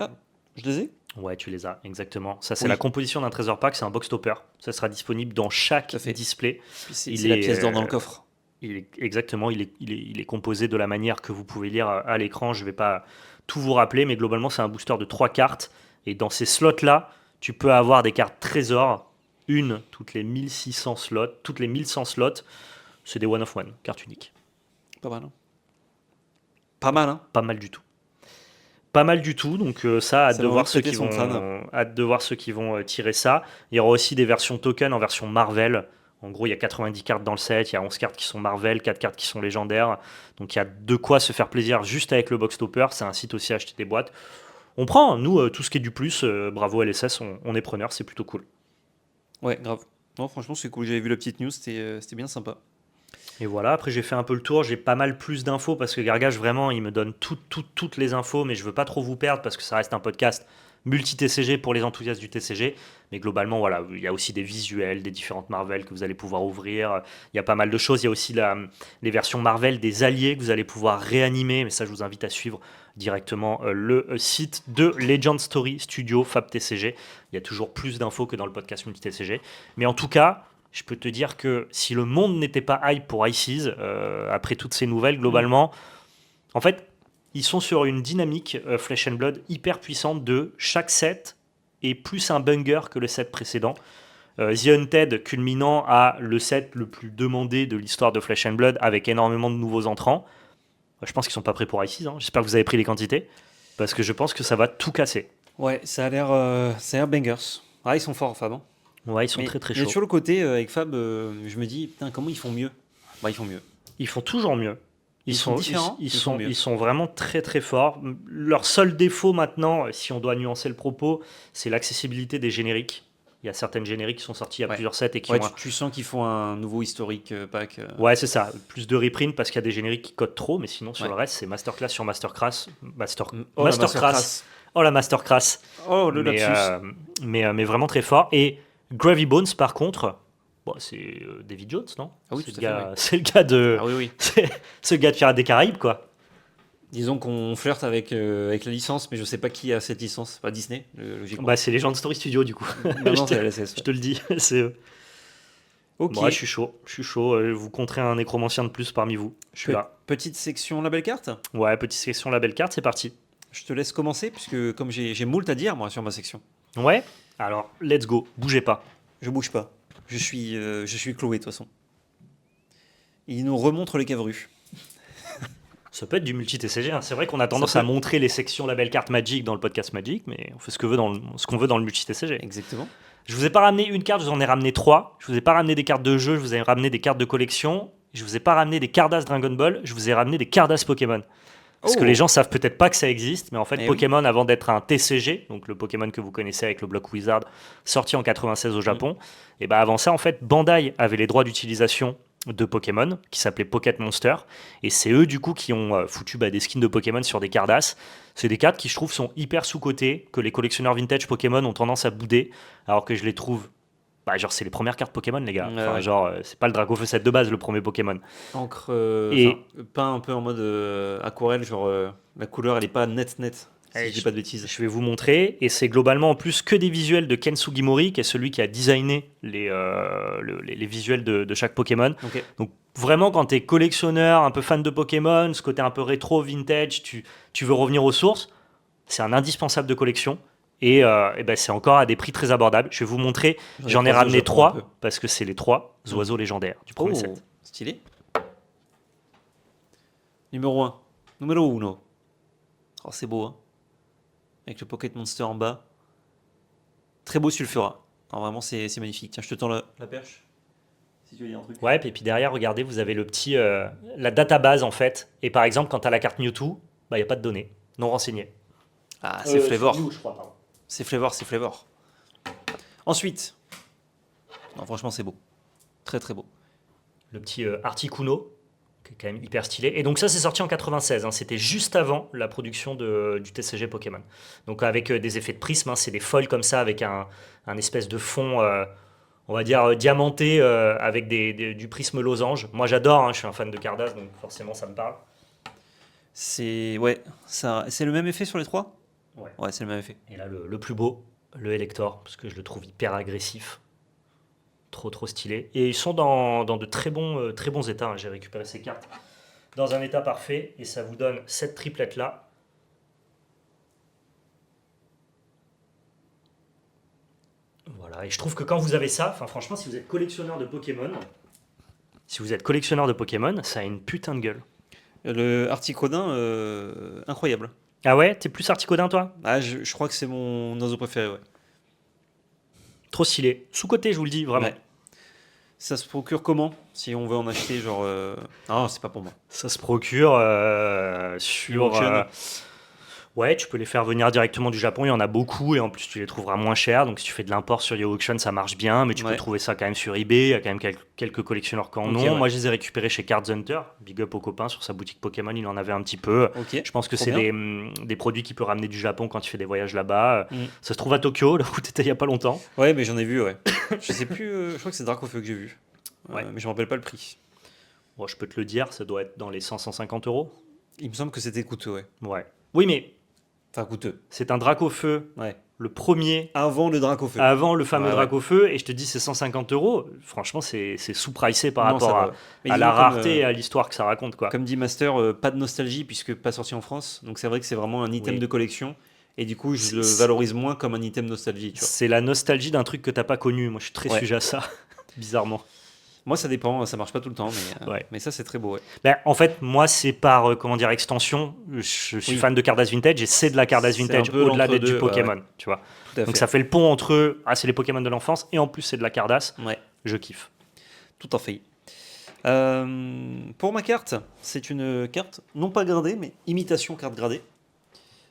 Ah, je les ai? Ouais, tu les as, exactement. Ça, c'est Oui. la composition d'un Treasure Pack, c'est un box topper. Ça sera disponible dans chaque Tout à fait. display. C'est Il la est, pièce d'or dans le coffre. Exactement, il est composé de la manière que vous pouvez lire à l'écran. Je ne vais pas tout vous rappeler, mais globalement, c'est un booster de 3 cartes. Et dans ces slots-là, tu peux avoir des cartes trésors, une toutes les 1600 slots, toutes les 1100 slots. C'est des one of one, cartes uniques. Pas mal, hein? Pas mal, hein? Pas mal du tout. Pas mal du tout, donc ça, hâte Ça de va voir ceux prêter qui son vont, crâne. hâte de voir ceux qui vont tirer ça. Il y aura aussi des versions token en version Marvel. En gros, il y a 90 cartes dans le set, il y a 11 cartes qui sont Marvel, 4 cartes qui sont légendaires. Donc il y a de quoi se faire plaisir juste avec le box topper. Ça incite aussi à acheter des boîtes. On prend, nous, tout ce qui est du plus. Bravo LSS, on est preneur, c'est plutôt cool. Ouais, grave. Non, franchement, c'est cool. J'avais vu la petite news, c'était bien sympa. Et voilà, après j'ai fait un peu le tour, j'ai pas mal plus d'infos parce que Gargage, vraiment, il me donne toutes les infos, mais je veux pas trop vous perdre parce que ça reste un podcast multi-TCG pour les enthousiastes du TCG. Mais globalement, voilà, il y a aussi des visuels, des différentes Marvel que vous allez pouvoir ouvrir. Il y a pas mal de choses. Il y a aussi les versions Marvel des alliés que vous allez pouvoir réanimer. Mais ça, je vous invite à suivre directement le site de Legend Story Studio Fab TCG. Il y a toujours plus d'infos que dans le podcast multi-TCG. Mais en tout cas, je peux te dire que si le monde n'était pas hype pour ICES, après toutes ces nouvelles, globalement, en fait, ils sont sur une dynamique Flesh and Blood hyper puissante de chaque set est plus un banger que le set précédent. The Hunted culminant à le set le plus demandé de l'histoire de Flesh and Blood avec énormément de nouveaux entrants. Je pense qu'ils sont pas prêts pour ICES. J'espère que vous avez pris les quantités parce que je pense que ça va tout casser. Ouais, ça a l'air bangers. Ah, ils sont forts, Fab. Hein. Ouais, ils sont Mais très très il y a chauds. toujours le côté avec Fab, je me dis, putain, comment ils font mieux? Bah, ils font mieux. Ils font toujours mieux. Ils sont différents, ils font mieux. Ils sont vraiment très très forts. Leur seul défaut maintenant, si on doit nuancer le propos, c'est l'accessibilité des génériques. Il y a certaines génériques qui sont sorties il y a Ouais. plusieurs sets et qui Ouais, ont tu sens qu'ils font un nouveau historique pack. Ouais, c'est ça. Plus de reprint parce qu'il y a des génériques qui codent trop, mais sinon sur Ouais. le reste, c'est masterclass sur masterclass. Oh, la Masterclass. Oh la masterclass. Oh, le Mais, lapsus. mais vraiment très fort. Et Gravy Bones, par contre, bon, c'est David Jones, non? Ah oui, C'est tout le à fait, gars, c'est le gars de, Ah oui, oui. c'est le gars de Pirates des Caraïbes, quoi. Disons qu'on flirte avec la licence, mais je sais pas qui a cette licence. Pas Disney, logiquement. Bah, c'est Legend Story Studio, du coup. non, je, c'est te, la LSS. je te le dis, c'est eux. Ok. Bon, ouais, je suis chaud. Je suis chaud. Vous compterez un nécromancien de plus parmi vous. Je suis là. Petite section label carte. Ouais, petite section label carte, c'est parti. Je te laisse commencer, puisque comme j'ai moult à dire, moi, sur ma section. Ouais. Alors, let's go. Bougez pas. Je bouge pas. Je suis Chloé, de toute façon. Il nous remontre les cavrues. Ça peut être du multi-TCG. Hein. C'est vrai qu'on a tendance peut. à montrer les sections label carte Magic dans le podcast Magic, mais on fait ce qu'on veut dans le multi-TCG. Exactement. Je vous ai pas ramené une carte, je vous en ai ramené 3. Je vous ai pas ramené des cartes de jeu, je vous ai ramené des cartes de collection. Je vous ai pas ramené des Cardass Dragon Ball, je vous ai ramené des Cardass Pokémon. Parce que les gens savent peut-être pas que ça existe, mais en fait, Eh Pokémon, avant d'être un TCG, donc le Pokémon que vous connaissez avec le bloc Wizard, sorti en 96 au Japon, et ben avant ça, en fait, Bandai avait les droits d'utilisation de Pokémon, qui s'appelait Pocket Monster, et c'est eux, du coup, qui ont foutu des skins de Pokémon sur des Cardass. C'est des cartes qui, je trouve, sont hyper sous-cotées, que les collectionneurs vintage Pokémon ont tendance à bouder, alors que je les trouve... genre, c'est les premières cartes Pokémon, les gars. Enfin, ouais. genre, c'est pas le Dracofeu 7 de base, le premier Pokémon. Encre, Et- peint un peu en mode aquarelle, genre la couleur elle est pas net, si Allez, je dis pas de bêtises. Je vais vous montrer, et c'est globalement en plus que des visuels de Ken Sugimori, qui est celui qui a designé les visuels de chaque Pokémon. Ok. Donc vraiment, quand tu es collectionneur, un peu fan de Pokémon, ce côté un peu rétro, vintage, tu veux revenir aux sources, c'est un indispensable de collection. Et ben c'est encore à des prix très abordables. Je vais vous montrer, j'en ai ramené 3, parce que c'est les 3 oiseaux légendaires du premier set. Stylé. Numéro 1. Numéro 1. Oh, c'est beau, hein. Avec le Pocket Monster en bas. Très beau Sulfura. Alors, vraiment, c'est magnifique. Tiens, je te tends la perche. Si tu veux dire un truc. Ouais, et puis derrière, regardez, vous avez le petit, la database en fait. Et par exemple, quand tu as la carte Mewtwo, il n'y a pas de données, non renseignées. Ah, c'est Flavor. Mew, je crois, pardon. C'est Flavor. Ensuite. Non, franchement, c'est beau. Très, très beau. Le petit Articuno, qui est quand même hyper stylé. Et donc ça, c'est sorti en 96. Hein. C'était juste avant la production du TCG Pokémon. Donc avec des effets de prisme, hein, c'est des foils comme ça, avec un espèce de fond, on va dire, diamanté, avec du prisme losange. Moi, j'adore, hein, je suis un fan de Cardass, donc forcément, ça me parle. C'est le même effet sur les 3 ? Ouais. Ouais, c'est le même effet. Et là, le plus beau, le Elector, parce que je le trouve hyper agressif. Trop stylé. Et ils sont dans de très bons états. Hein. J'ai récupéré ces cartes dans un état parfait. Et ça vous donne cette triplette-là. Voilà. Et je trouve que quand vous avez ça, franchement, si vous êtes collectionneur de Pokémon, ça a une putain de gueule. Le Articodin, incroyable. Ah ouais? T'es plus Articodin, toi? Ah, je crois que c'est mon oiseau préféré, ouais. Trop stylé. Sous-côté, je vous le dis, vraiment. Ouais. Ça se procure comment? Si on veut en acheter, genre... Ah, c'est pas pour moi. Ça se procure sur... Auction. Ouais, tu peux les faire venir directement du Japon, il y en a beaucoup, et en plus tu les trouveras moins cher. Donc si tu fais de l'import sur Auction, ça marche bien, mais tu peux Ouais. trouver ça quand même sur eBay. Il y a quand même quelques collectionneurs qui en Ok, ont. ouais. Moi, je les ai récupérés chez Cards Hunter. Big up au copain, sur sa boutique Pokémon, il en avait un petit peu. Ok. Je pense que Trop c'est bien. des produits qu'il peut ramener du Japon quand il fait des voyages là-bas. Mm. Ça se trouve à Tokyo, là où tu étais il y a pas longtemps. Ouais, mais j'en ai vu, ouais. Je sais plus, je crois que c'est Dracofeu que j'ai vu. Ouais. Mais je me rappelle pas le prix. Bon, je peux te le dire, ça doit être dans les 100-150 euros. Il me semble que c'était coûteux, ouais. Ouais. Oui, mais Enfin, coûteux. c'est un Dracofeu, Ouais. le premier Avant le Dracofeu. avant le fameux Ouais, ouais. Dracofeu, et je te dis c'est 150 euros. Franchement, c'est sous-pricé par Non, rapport ça va. à Mais la disons, rareté et à l'histoire que ça raconte, quoi. Comme dit Master, pas de nostalgie puisque pas sorti en France. Donc c'est vrai que c'est vraiment un item Oui. de collection. Et du coup, je C'est- le valorise moins comme un item nostalgie, tu vois. C'est la nostalgie d'un truc que t'as pas connu. Moi, je suis très Ouais. sujet à ça, bizarrement. Moi, ça dépend, ça marche pas tout le temps, Ouais. mais ça, c'est très beau. Ouais. Ben, en fait, moi, c'est par comment dire extension. Je suis Oui. fan de Cardass Vintage et c'est de la Cardass C'est un Vintage peu au-delà d'être du l'entre-deux, ouais, Pokémon, tu vois. tout à Donc fait. ça fait le pont entre c'est les Pokémon de l'enfance et en plus c'est de la Cardass. Ouais, Je kiffe. tout à fait. Pour ma carte, c'est une carte non pas gradée, mais imitation carte gradée.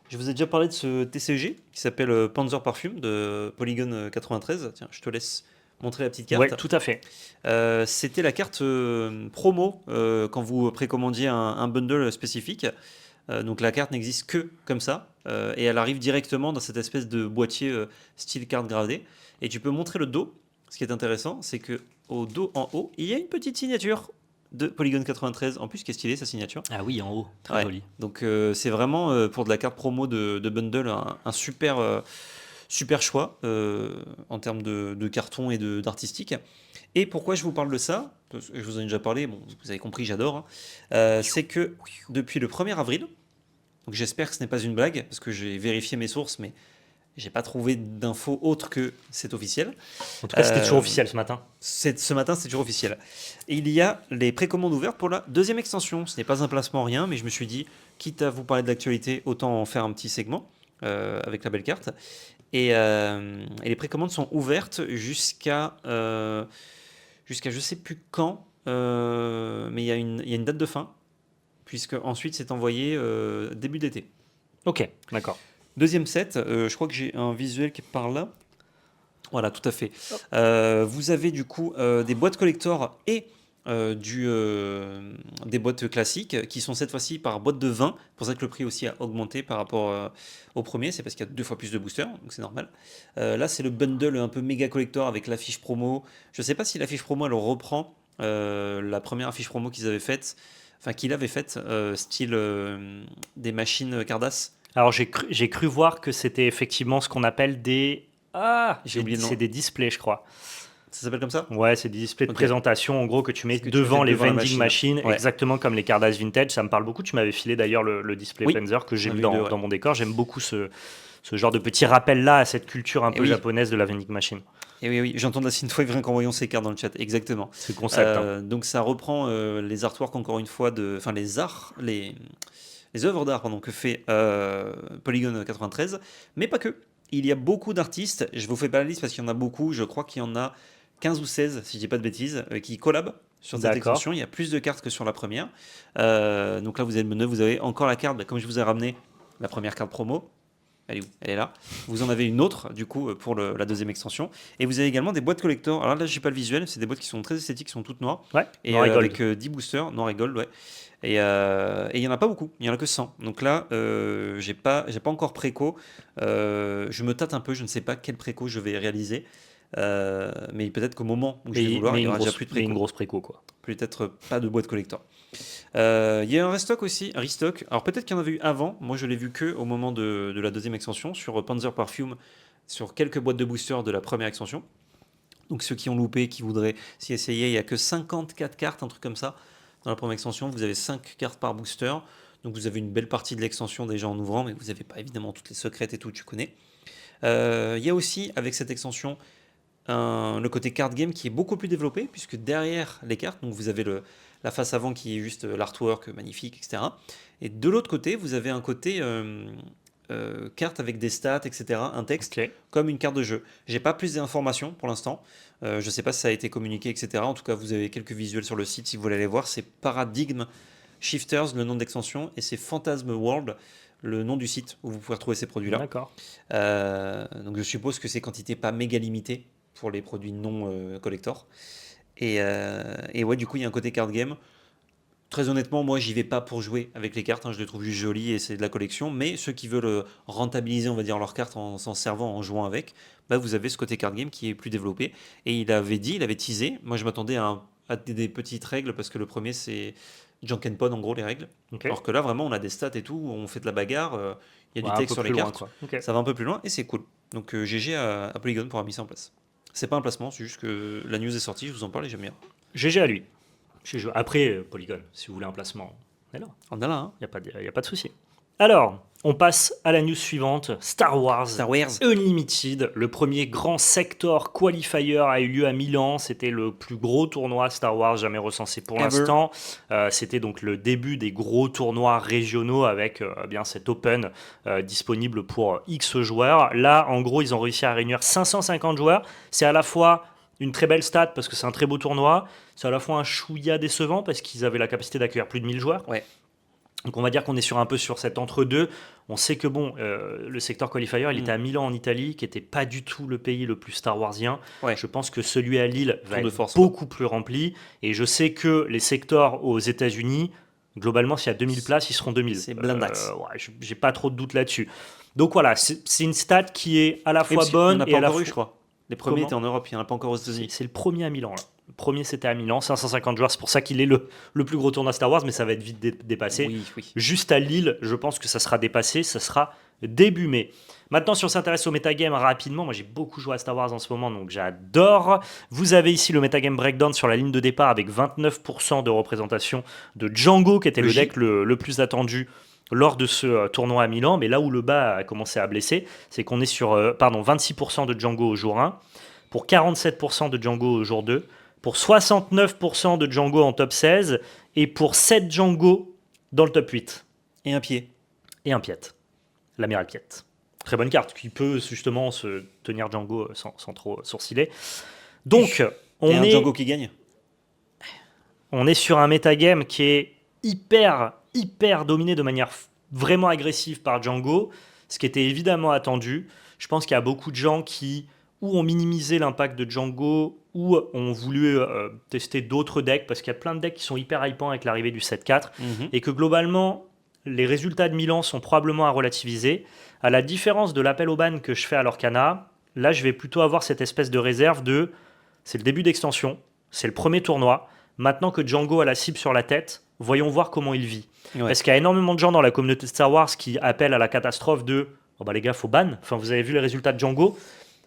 Je vous ai déjà parlé de ce TCG qui s'appelle Panzer Parfume de Polygon 93. Tiens, je te laisse montrer la petite carte. Ouais, tout à fait. C'était la carte promo quand vous précommandiez un bundle spécifique. Donc la carte n'existe que comme ça et elle arrive directement dans cette espèce de boîtier style carte gradée. Et tu peux montrer le dos. Ce qui est intéressant, c'est que au dos en haut, il y a une petite signature de Polygon 93. En plus, qui est stylée sa signature. Ah oui, en haut, très Ouais. joli. Donc c'est vraiment pour de la carte promo de bundle un super, super choix en termes de carton et d'artistique. Et pourquoi je vous parle de ça? Parce que je vous en ai déjà parlé, bon, vous avez compris, j'adore. C'est que depuis le 1er avril, donc j'espère que ce n'est pas une blague, parce que j'ai vérifié mes sources, mais j'ai pas trouvé d'infos autres que c'est officiel. En tout cas, c'était toujours Euh, officiel ce matin. Ce matin, c'est toujours officiel. Et il y a les précommandes ouvertes pour la deuxième extension. Ce n'est pas un placement, rien, mais je me suis dit, quitte à vous parler de l'actualité, autant en faire un petit segment avec la belle carte. Et les précommandes sont ouvertes jusqu'à je sais plus quand, mais il y a une date de fin, puisque ensuite c'est envoyé début d'été. Ok, d'accord. Deuxième set, je crois que j'ai un visuel qui est par là. Voilà, tout à fait. Vous avez du coup des boîtes collector et des boîtes classiques qui sont cette fois-ci par boîte de 20. C'est pour ça que le prix aussi a augmenté par rapport au premier. C'est parce qu'il y a 2 fois plus de boosters, donc c'est normal. Là, c'est le bundle un peu méga collector avec l'affiche promo. Je ne sais pas si l'affiche promo, elle reprend la première affiche promo qu'ils avaient faite. Enfin, qu'il avait faite, style des machines Cardass. Alors j'ai cru voir que c'était effectivement ce qu'on appelle des... Ah, J'ai oublié le nom. c'est des displays, je crois. Ça s'appelle comme ça? Ouais, c'est des displays de Ok. présentation, en gros, que tu mets Ce que tu devant mets les devant la vending machine. machines, Ouais. exactement comme les Cardass Vintage. Ça me parle beaucoup. Tu m'avais filé d'ailleurs le display Oui, Panzer que j'ai on a mis vu deux, ouais. dans mon décor. J'aime beaucoup ce genre de petit rappel-là à cette culture un Et peu oui. japonaise de la vending machine. Et oui, oui, j'entends de la synthwave rien qu'en voyant ces cartes dans le chat, exactement. C'est le concept. Hein. Donc ça reprend les artworks encore une fois enfin les œuvres d'art pardon, que fait Polygon 93, mais pas que. Il y a beaucoup d'artistes, je vous fais pas la liste parce qu'il y en a beaucoup, je crois qu'il y en a 15 ou 16 si je dis pas de bêtises, qui collabent sur cette D'accord. extension. Il y a plus de cartes que sur la première. Donc là vous avez le menu, vous avez encore la carte, comme je vous ai ramené la première carte promo. Elle est où? Elle est là. Vous en avez une autre, du coup, pour la deuxième extension. Et vous avez également des boîtes collector. Alors là, j'ai pas le visuel. C'est des boîtes qui sont très esthétiques, qui sont toutes noires. Ouais, Et noir et gold. avec 10 boosters, noir et gold, ouais. Et il y en a pas beaucoup. Il y en a que 100. Donc là, j'ai pas encore préco. Je me tâte un peu. Je ne sais pas quel préco je vais réaliser. Mais peut-être qu'au moment où je vais vouloir, il y aura déjà plus de Mais une préco. grosse préco, quoi. Peut-être pas de boîte collector. Il y a un restock aussi, un restock. Alors peut-être qu'il y en avait eu avant. Moi, je l'ai vu que au moment de la deuxième extension sur Panzer Perfume, sur quelques boîtes de boosters de la première extension. Donc ceux qui ont loupé, qui voudraient s'y essayer, il n'y a que 54 cartes, un truc comme ça. Dans la première extension, vous avez 5 cartes par booster. Donc vous avez une belle partie de l'extension déjà en ouvrant, mais vous n'avez pas évidemment toutes les secrètes et tout, tu connais. Il y a aussi, avec cette extension, le côté card game qui est beaucoup plus développé, puisque derrière les cartes, donc vous avez la face avant qui est juste l'artwork magnifique, etc. Et de l'autre côté, vous avez un côté carte avec des stats, etc., un texte, Ok. comme une carte de jeu. J'ai pas plus d'informations pour l'instant. Je ne sais pas si ça a été communiqué, etc. En tout cas, vous avez quelques visuels sur le site si vous voulez aller voir. C'est Paradigm Shifters, le nom d'extension, et c'est Phantasm World, le nom du site où vous pouvez retrouver ces produits-là. D'accord. Donc je suppose que c'est quantité pas méga limitée pour les produits non collector. Et ouais, du coup, il y a un côté card game. Très honnêtement, moi, j'y vais pas pour jouer avec les cartes. Hein, je les trouve juste jolies et c'est de la collection. Mais ceux qui veulent rentabiliser, on va dire, leurs cartes en s'en servant, en jouant avec, bah, vous avez ce côté card game qui est plus développé. Et il avait teasé. Moi, je m'attendais à des petites règles parce que le premier, c'est junk and pod, en gros, les règles. Ok. Alors que là, vraiment, on a des stats et tout. On fait de la bagarre. Il y a Ouais, du un texte peu sur les plus loin, cartes. quoi. Ok. Ça va un peu plus loin et c'est cool. Donc GG à Polygon pour avoir mis ça en place. C'est pas un placement, c'est juste que la news est sortie, je vous en parle et j'aime bien. GG à lui. Après, Polygon, si vous voulez un placement, on est là. On a là, hein. Il n'y a pas de souci. Alors, on passe à la news suivante. Star Wars. Star Wars. Unlimited, le premier grand sector qualifier a eu lieu à Milan. C'était le plus gros tournoi Star Wars jamais recensé pour Ever. l'instant. C'était donc le début des gros tournois régionaux avec bien cet Open disponible pour X joueurs. Là, en gros, ils ont réussi à réunir 550 joueurs. C'est à la fois une très belle stat parce que c'est un très beau tournoi. C'est à la fois un chouïa décevant parce qu'ils avaient la capacité d'accueillir plus de 1000 joueurs. Ouais. Donc on va dire qu'on est un peu sur cet entre-deux. On sait que bon, le secteur qualifier, il était à Milan en Italie, qui n'était pas du tout le pays le plus Star Warsien. Ouais. Je pense que celui à Lille va Tour de être force, beaucoup plus rempli. Et je sais que les secteurs aux États-Unis, globalement, s'il y a 2000 places, ils seront 2000. C'est blindax. J'ai pas trop de doute là-dessus. Donc voilà, c'est une stat qui est à la fois Il bonne n'y en a et pas à la encore fois... eu, je crois. Les premiers Comment étaient en Europe, il n'y en a pas encore aux États-Unis. C'est le premier à Milan, là. Le premier, c'était à Milan, 550 joueurs. C'est pour ça qu'il est le plus gros tournoi Star Wars, mais ça va être vite dépassé. Oui. Juste à Lille, je pense que ça sera dépassé. Ça sera début mai. Maintenant, si on s'intéresse au metagame rapidement, moi j'ai beaucoup joué à Star Wars en ce moment, donc j'adore. Vous avez ici le metagame breakdown sur la ligne de départ avec 29% de représentation de Django, qui était le deck le plus attendu lors de ce tournoi à Milan. Mais là où le bas a commencé à blesser, c'est qu'on est sur 26% de Django au jour 1, pour 47% de Django au jour 2, pour 69% de Django en top 16 et pour 7 Django dans le top 8. Et un pied. Et un Piet, l'amiral Piet. Très bonne carte qui peut justement se tenir Django sans trop sourciller. Donc, Et un Django qui gagne. On est sur un metagame qui est hyper dominé de manière vraiment agressive par Django, ce qui était évidemment attendu. Je pense qu'il y a beaucoup de gens qui ou ont minimisé l'impact de Django ou ont voulu tester d'autres decks parce qu'il y a plein de decks qui sont hyper hypants avec l'arrivée du 7-4 et que globalement les résultats de Milan sont probablement à relativiser. À la différence de l'appel au ban que je fais à l'Orcana, là je vais plutôt avoir cette espèce de réserve de c'est le début d'extension, c'est le premier tournoi. Maintenant que Django a la cible sur la tête, voyons voir comment il vit. Ouais. Parce qu'il y a énormément de gens dans la communauté de Star Wars qui appellent à la catastrophe de oh bah les gars, faut ban. Enfin, vous avez vu les résultats de Django.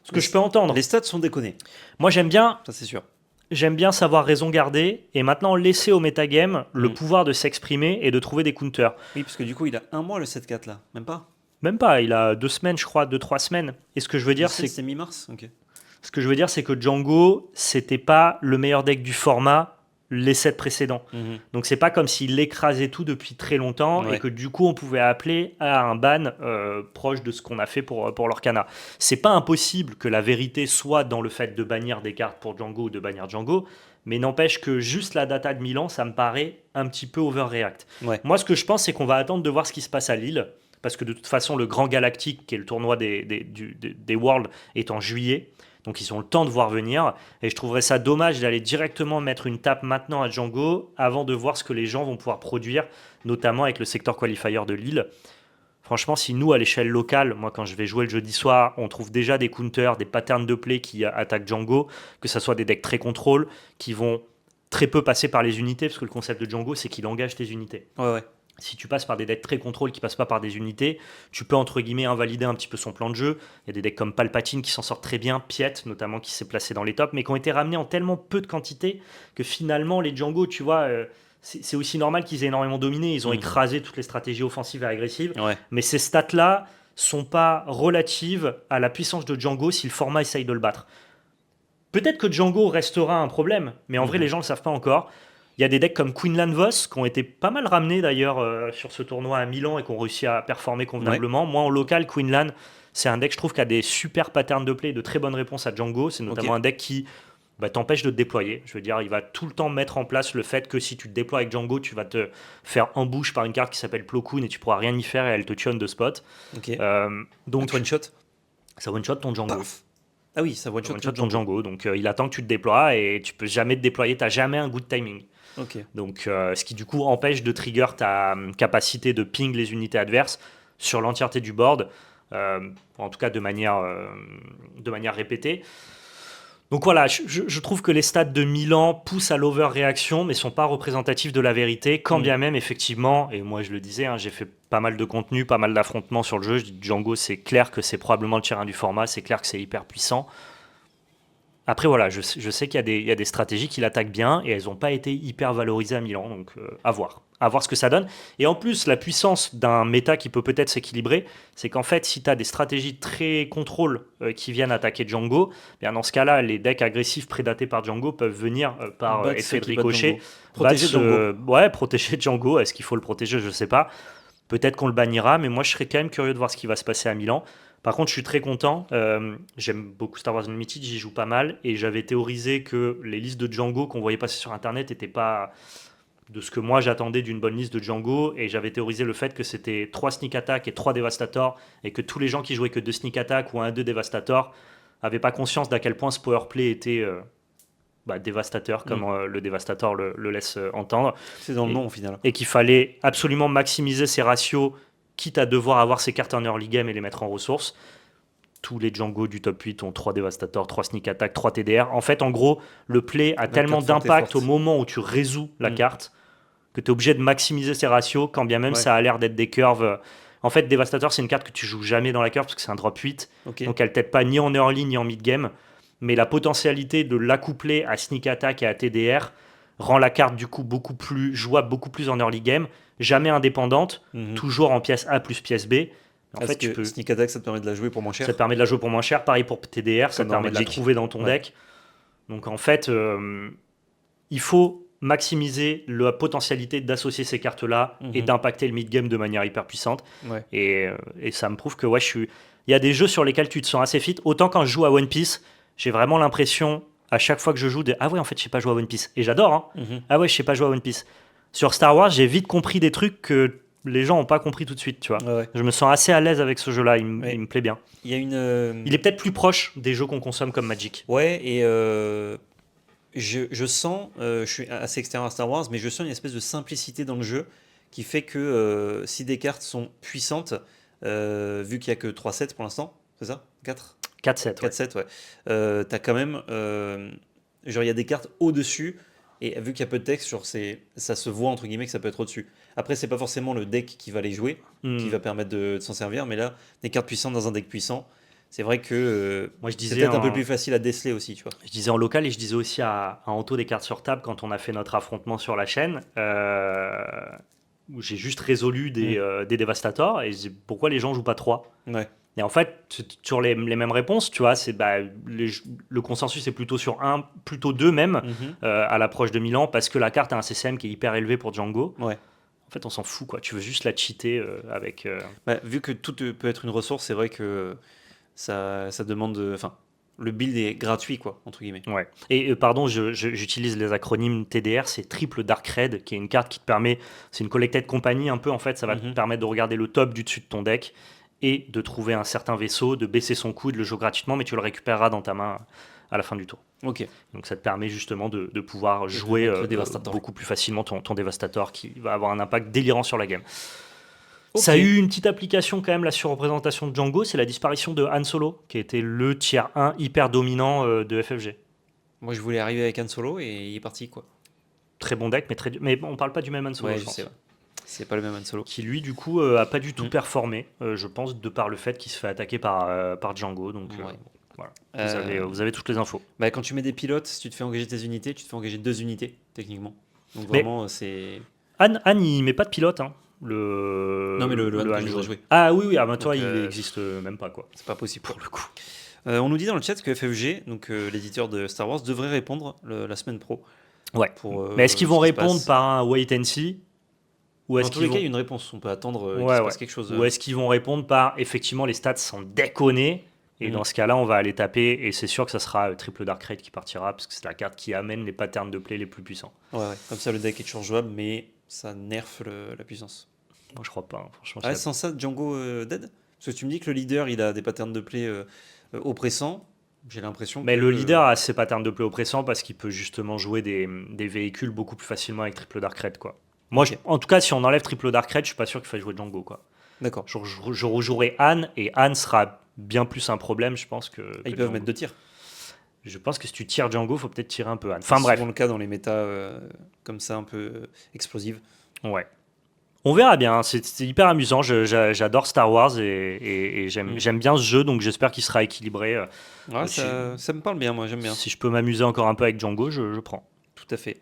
Ce que je peux entendre. Les stats sont déconnées. Moi, j'aime bien Ça, c'est sûr. J'aime bien savoir raison garder et maintenant laisser au metagame le pouvoir de s'exprimer et de trouver des counters. Oui, parce que du coup, il a un mois le 7-4 là. Même pas. Même pas, il a 2 semaines, je crois, 2-3 semaines. Et ce que je veux dire, c'est mi-mars. Ok. Ce que je veux dire, c'est que Django, c'était pas le meilleur deck du format les 7 précédents. Donc c'est pas comme s'il écrasait tout depuis très longtemps et que du coup on pouvait appeler à un ban proche de ce qu'on a fait pour l'Orcana. C'est pas impossible que la vérité soit dans le fait de bannir des cartes pour Django ou de bannir Django, mais n'empêche que juste la data de Milan, ça me paraît un petit peu overreact. Ouais. Moi, ce que je pense, c'est qu'on va attendre de voir ce qui se passe à Lille, parce que de toute façon, le Grand Galactique, qui est le tournoi des Worlds, est en juillet. Donc ils ont le temps de voir venir. Et je trouverais ça dommage d'aller directement mettre une tape maintenant à Django avant de voir ce que les gens vont pouvoir produire, notamment avec le secteur qualifier de Lille. Franchement, si nous, à l'échelle locale, moi quand je vais jouer le jeudi soir, on trouve déjà des counters, des patterns de play qui attaquent Django, que ce soit des decks très contrôle, qui vont très peu passer par les unités, parce que le concept de Django, c'est qu'il engage tes unités. Ouais. Si tu passes par des decks très contrôle qui passent pas par des unités, tu peux entre guillemets invalider un petit peu son plan de jeu. Il y a des decks comme Palpatine qui s'en sortent très bien, Piet notamment qui s'est placé dans les tops, mais qui ont été ramenés en tellement peu de quantité que finalement les Django, tu vois, c'est aussi normal qu'ils aient énormément dominé. Ils ont écrasé toutes les stratégies offensives et agressives. Ouais. Mais ces stats-là sont pas relatives à la puissance de Django si le format essaye de le battre. Peut-être que Django restera un problème, mais en vrai les gens le savent pas encore. Il y a des decks comme Queenland Voss qui ont été pas mal ramenés d'ailleurs sur ce tournoi à Milan et qui ont réussi à performer convenablement. Moi en local, Queenland, c'est un deck je trouve qui a des super patterns de play, de très bonnes réponses à Django. C'est notamment un deck qui t'empêche de te déployer. Je veux dire, il va tout le temps mettre en place le fait que si tu te déploies avec Django, tu vas te faire ambush par une carte qui s'appelle Plo Koon et tu pourras rien y faire et elle te tionne de spot. Donc one shot. Ça one shot ton Django. Paf. Ah oui, ça one shot ton Django. Donc il attend que tu te déploies et tu peux jamais te déployer. T'as jamais un good timing. Donc ce qui du coup empêche de trigger ta capacité de ping les unités adverses sur l'entièreté du board, en tout cas de manière répétée. Donc voilà, je trouve que les stats de Milan poussent à l'overréaction mais sont pas représentatifs de la vérité, quand bien même effectivement, et moi je le disais, j'ai fait pas mal de contenu, pas mal d'affrontements sur le jeu, je dis Django c'est clair que c'est probablement le tiers 1 du format, c'est clair que c'est hyper puissant. Après voilà, je sais qu'il y a des stratégies qui l'attaquent bien et elles n'ont pas été hyper valorisées à Milan, donc à voir à voir ce que ça donne. Et en plus, la puissance d'un méta qui peut peut-être s'équilibrer, c'est qu'en fait, si tu as des stratégies très contrôle qui viennent attaquer Django, bien dans ce cas-là, les decks agressifs prédatés par Django peuvent venir par Battre effet ceux de qui battent ricochet. Django. Protéger Django. Ouais, protéger Django. Est-ce qu'il faut le protéger? Je sais pas. Peut-être qu'on le bannira, mais moi je serais quand même curieux de voir ce qui va se passer à Milan. Par contre, je suis très content. J'aime beaucoup Star Wars Unlimited, j'y joue pas mal. Et j'avais théorisé que les listes de Django qu'on voyait passer sur Internet n'étaient pas de ce que moi j'attendais d'une bonne liste de Django. Et j'avais théorisé le fait que c'était 3 Sneak Attack et 3 Devastator. Et que tous les gens qui jouaient que 2 Sneak Attack ou 1-2 Devastator n'avaient pas conscience d'à quel point ce powerplay était dévastateur, comme le Devastator le laisse entendre. C'est dans le Et- nom au final. Et qu'il fallait absolument maximiser ses ratios, quitte à devoir avoir ses cartes en early game et les mettre en ressources. Tous les Django du top 8 ont 3 Devastator, 3 Sneak Attack, 3 TDR. En fait, en gros, le play a tellement carte forte et d'impact au forte. moment où tu résous la Mm. carte que tu es obligé de maximiser ses ratios, quand bien même Ouais. ça a l'air d'être des curves. En fait, Devastator, c'est une carte que tu joues jamais dans la curve parce que c'est un drop 8. Ok. Donc elle t'aide pas ni en early ni en mid game. Mais la potentialité de l'accoupler à Sneak Attack et à TDR rend la carte du coup beaucoup plus jouable, beaucoup plus en early game. Jamais indépendante, Mhm. toujours en pièce A plus pièce B. En Parce fait, tu que peux, Sneak Attack, ça te permet de la jouer pour moins cher. ça te permet de la jouer pour moins cher. Pareil pour TDR, ça Comme te dans permet de la Magic. trouver dans ton Ouais. deck. Donc en fait, il faut maximiser la potentialité d'associer ces cartes-là et Mhm. d'impacter le mid-game de manière hyper puissante. Ouais. Et ça me prouve que ouais, il y a des jeux sur lesquels tu te sens assez fit. Autant quand je joue à One Piece, j'ai vraiment l'impression, à chaque fois que je joue, ah ouais, en fait, je sais pas jouer à One Piece. Et j'adore, hein. Mhm. Ah ouais, je sais pas jouer à One Piece. Sur Star Wars, j'ai vite compris des trucs que les gens n'ont pas compris tout de suite, tu vois. Ouais, ouais. Je me sens assez à l'aise avec ce jeu-là, Ouais. il me plaît bien. Il y a une. Il est peut-être plus proche des jeux qu'on consomme comme Magic. Ouais, et je sens, je suis assez extérieur à Star Wars, mais je sens une espèce de simplicité dans le jeu qui fait que si des cartes sont puissantes, vu qu'il n'y a que 3 sets pour l'instant, c'est ça 4 4-7, 4 sets, ouais. T'as quand même. Genre, il y a des cartes au-dessus, et vu qu'il y a peu de texte, genre, ça se voit entre guillemets que ça peut être au-dessus. Après, c'est pas forcément le deck qui va les jouer, qui va permettre de s'en servir, mais là, des cartes puissantes dans un deck puissant, c'est vrai que Moi, je c'est disais peut-être un en- peu plus facile à déceler aussi, tu vois. Je disais en local et je disais aussi à Anto des cartes sur table quand on a fait notre affrontement sur la chaîne, où j'ai juste résolu des Devastators et je dis, pourquoi les gens jouent pas 3. Ouais. Et en fait, sur les mêmes réponses, tu vois, le consensus est plutôt sur 1, plutôt 2 même, Mhm. à l'approche de Milan, parce que la carte a un CCM qui est hyper élevé pour Django. Ouais. En fait, on s'en fout, quoi. Tu veux juste la cheater avec... Bah, vu que tout peut être une ressource, c'est vrai que ça demande. Enfin, le build est gratuit, quoi, entre guillemets. Ouais. Et pardon, j'utilise les acronymes TDR, c'est Triple Dark Red, qui est une carte qui te permet, c'est une collected company un peu en fait, ça va te Mhm. permettre de regarder le top du dessus de ton deck et de trouver un certain vaisseau, de baisser son coût, de le jouer gratuitement, mais tu le récupéreras dans ta main à la fin du tour. Ok. Donc ça te permet justement de pouvoir jouer mettre le Devastator. beaucoup plus facilement ton Devastator qui va avoir un impact délirant sur la game. Ok. Ça a eu une petite application quand même, la surreprésentation de Django, c'est la disparition de Han Solo, qui était le tier 1 hyper dominant de FFG. Moi, je voulais arriver avec Han Solo et il est parti, quoi. Très bon deck, mais on parle pas du même Han Solo, Ouais, je je pense. sais. Ouais. C'est pas le même Han Solo. Qui lui, du coup, a pas du tout Mm. performé, je pense, de par le fait qu'il se fait attaquer par Django. Donc Ouais. voilà, Euh, vous avez toutes les infos. Bah, quand tu mets des pilotes, si tu te fais engager tes unités, tu te fais engager 2 unités, techniquement. Donc Mais- vraiment, c'est. Han, il met pas de pilote, hein. Non, mais le Han que je Han voudrais jouer. Ah oui, ah, bah, toi, Donc, il existe même pas, quoi. C'est pas possible. Pour le coup. On nous dit dans le chat que FFG, donc l'éditeur de Star Wars, devrait répondre la semaine pro. Ouais. Pour, Mais est-ce qu'ils vont ce qui se répondre passe. par un wait and see ou Dans est-ce tous qu'ils les vont... cas, il y a une réponse. On peut attendre qu'il Ouais, se ouais. passe quelque chose. Ou est-ce qu'ils vont répondre par effectivement les stats sont déconnées et Mhm. dans ce cas-là on va aller taper et c'est sûr que ça sera Triple Dark Raid qui partira parce que c'est la carte qui amène les patterns de play les plus puissants. Ouais, ouais. Comme ça, le deck est toujours jouable, mais ça nerfe la puissance. Moi je crois pas, hein. Franchement. Ah, sans ça, Django dead. Parce que tu me dis que le leader, il a des patterns de play oppressants. J'ai l'impression Mais que le leader a ses patterns de play oppressants parce qu'il peut justement jouer des véhicules beaucoup plus facilement avec Triple Dark Raid, quoi. Moi, Ok. en tout cas, si on enlève Triple Dark Raid, je suis pas sûr qu'il faille jouer Django, quoi. D'accord. Je rejouerai Anne et Anne sera bien plus un problème, je pense que. Ah, que ils peuvent Django. mettre 2 tirs. Je pense que si tu tires Django, faut peut-être tirer un peu Anne. Enfin C'est bref. souvent le cas dans les méta comme ça, un peu explosives. Ouais. On verra bien, hein. C'est hyper amusant. J'adore Star Wars et j'aime bien ce jeu, donc j'espère qu'il sera équilibré. Ouais, ça me parle bien, moi, j'aime bien. Si je peux m'amuser encore un peu avec Django, je prends. Tout à fait.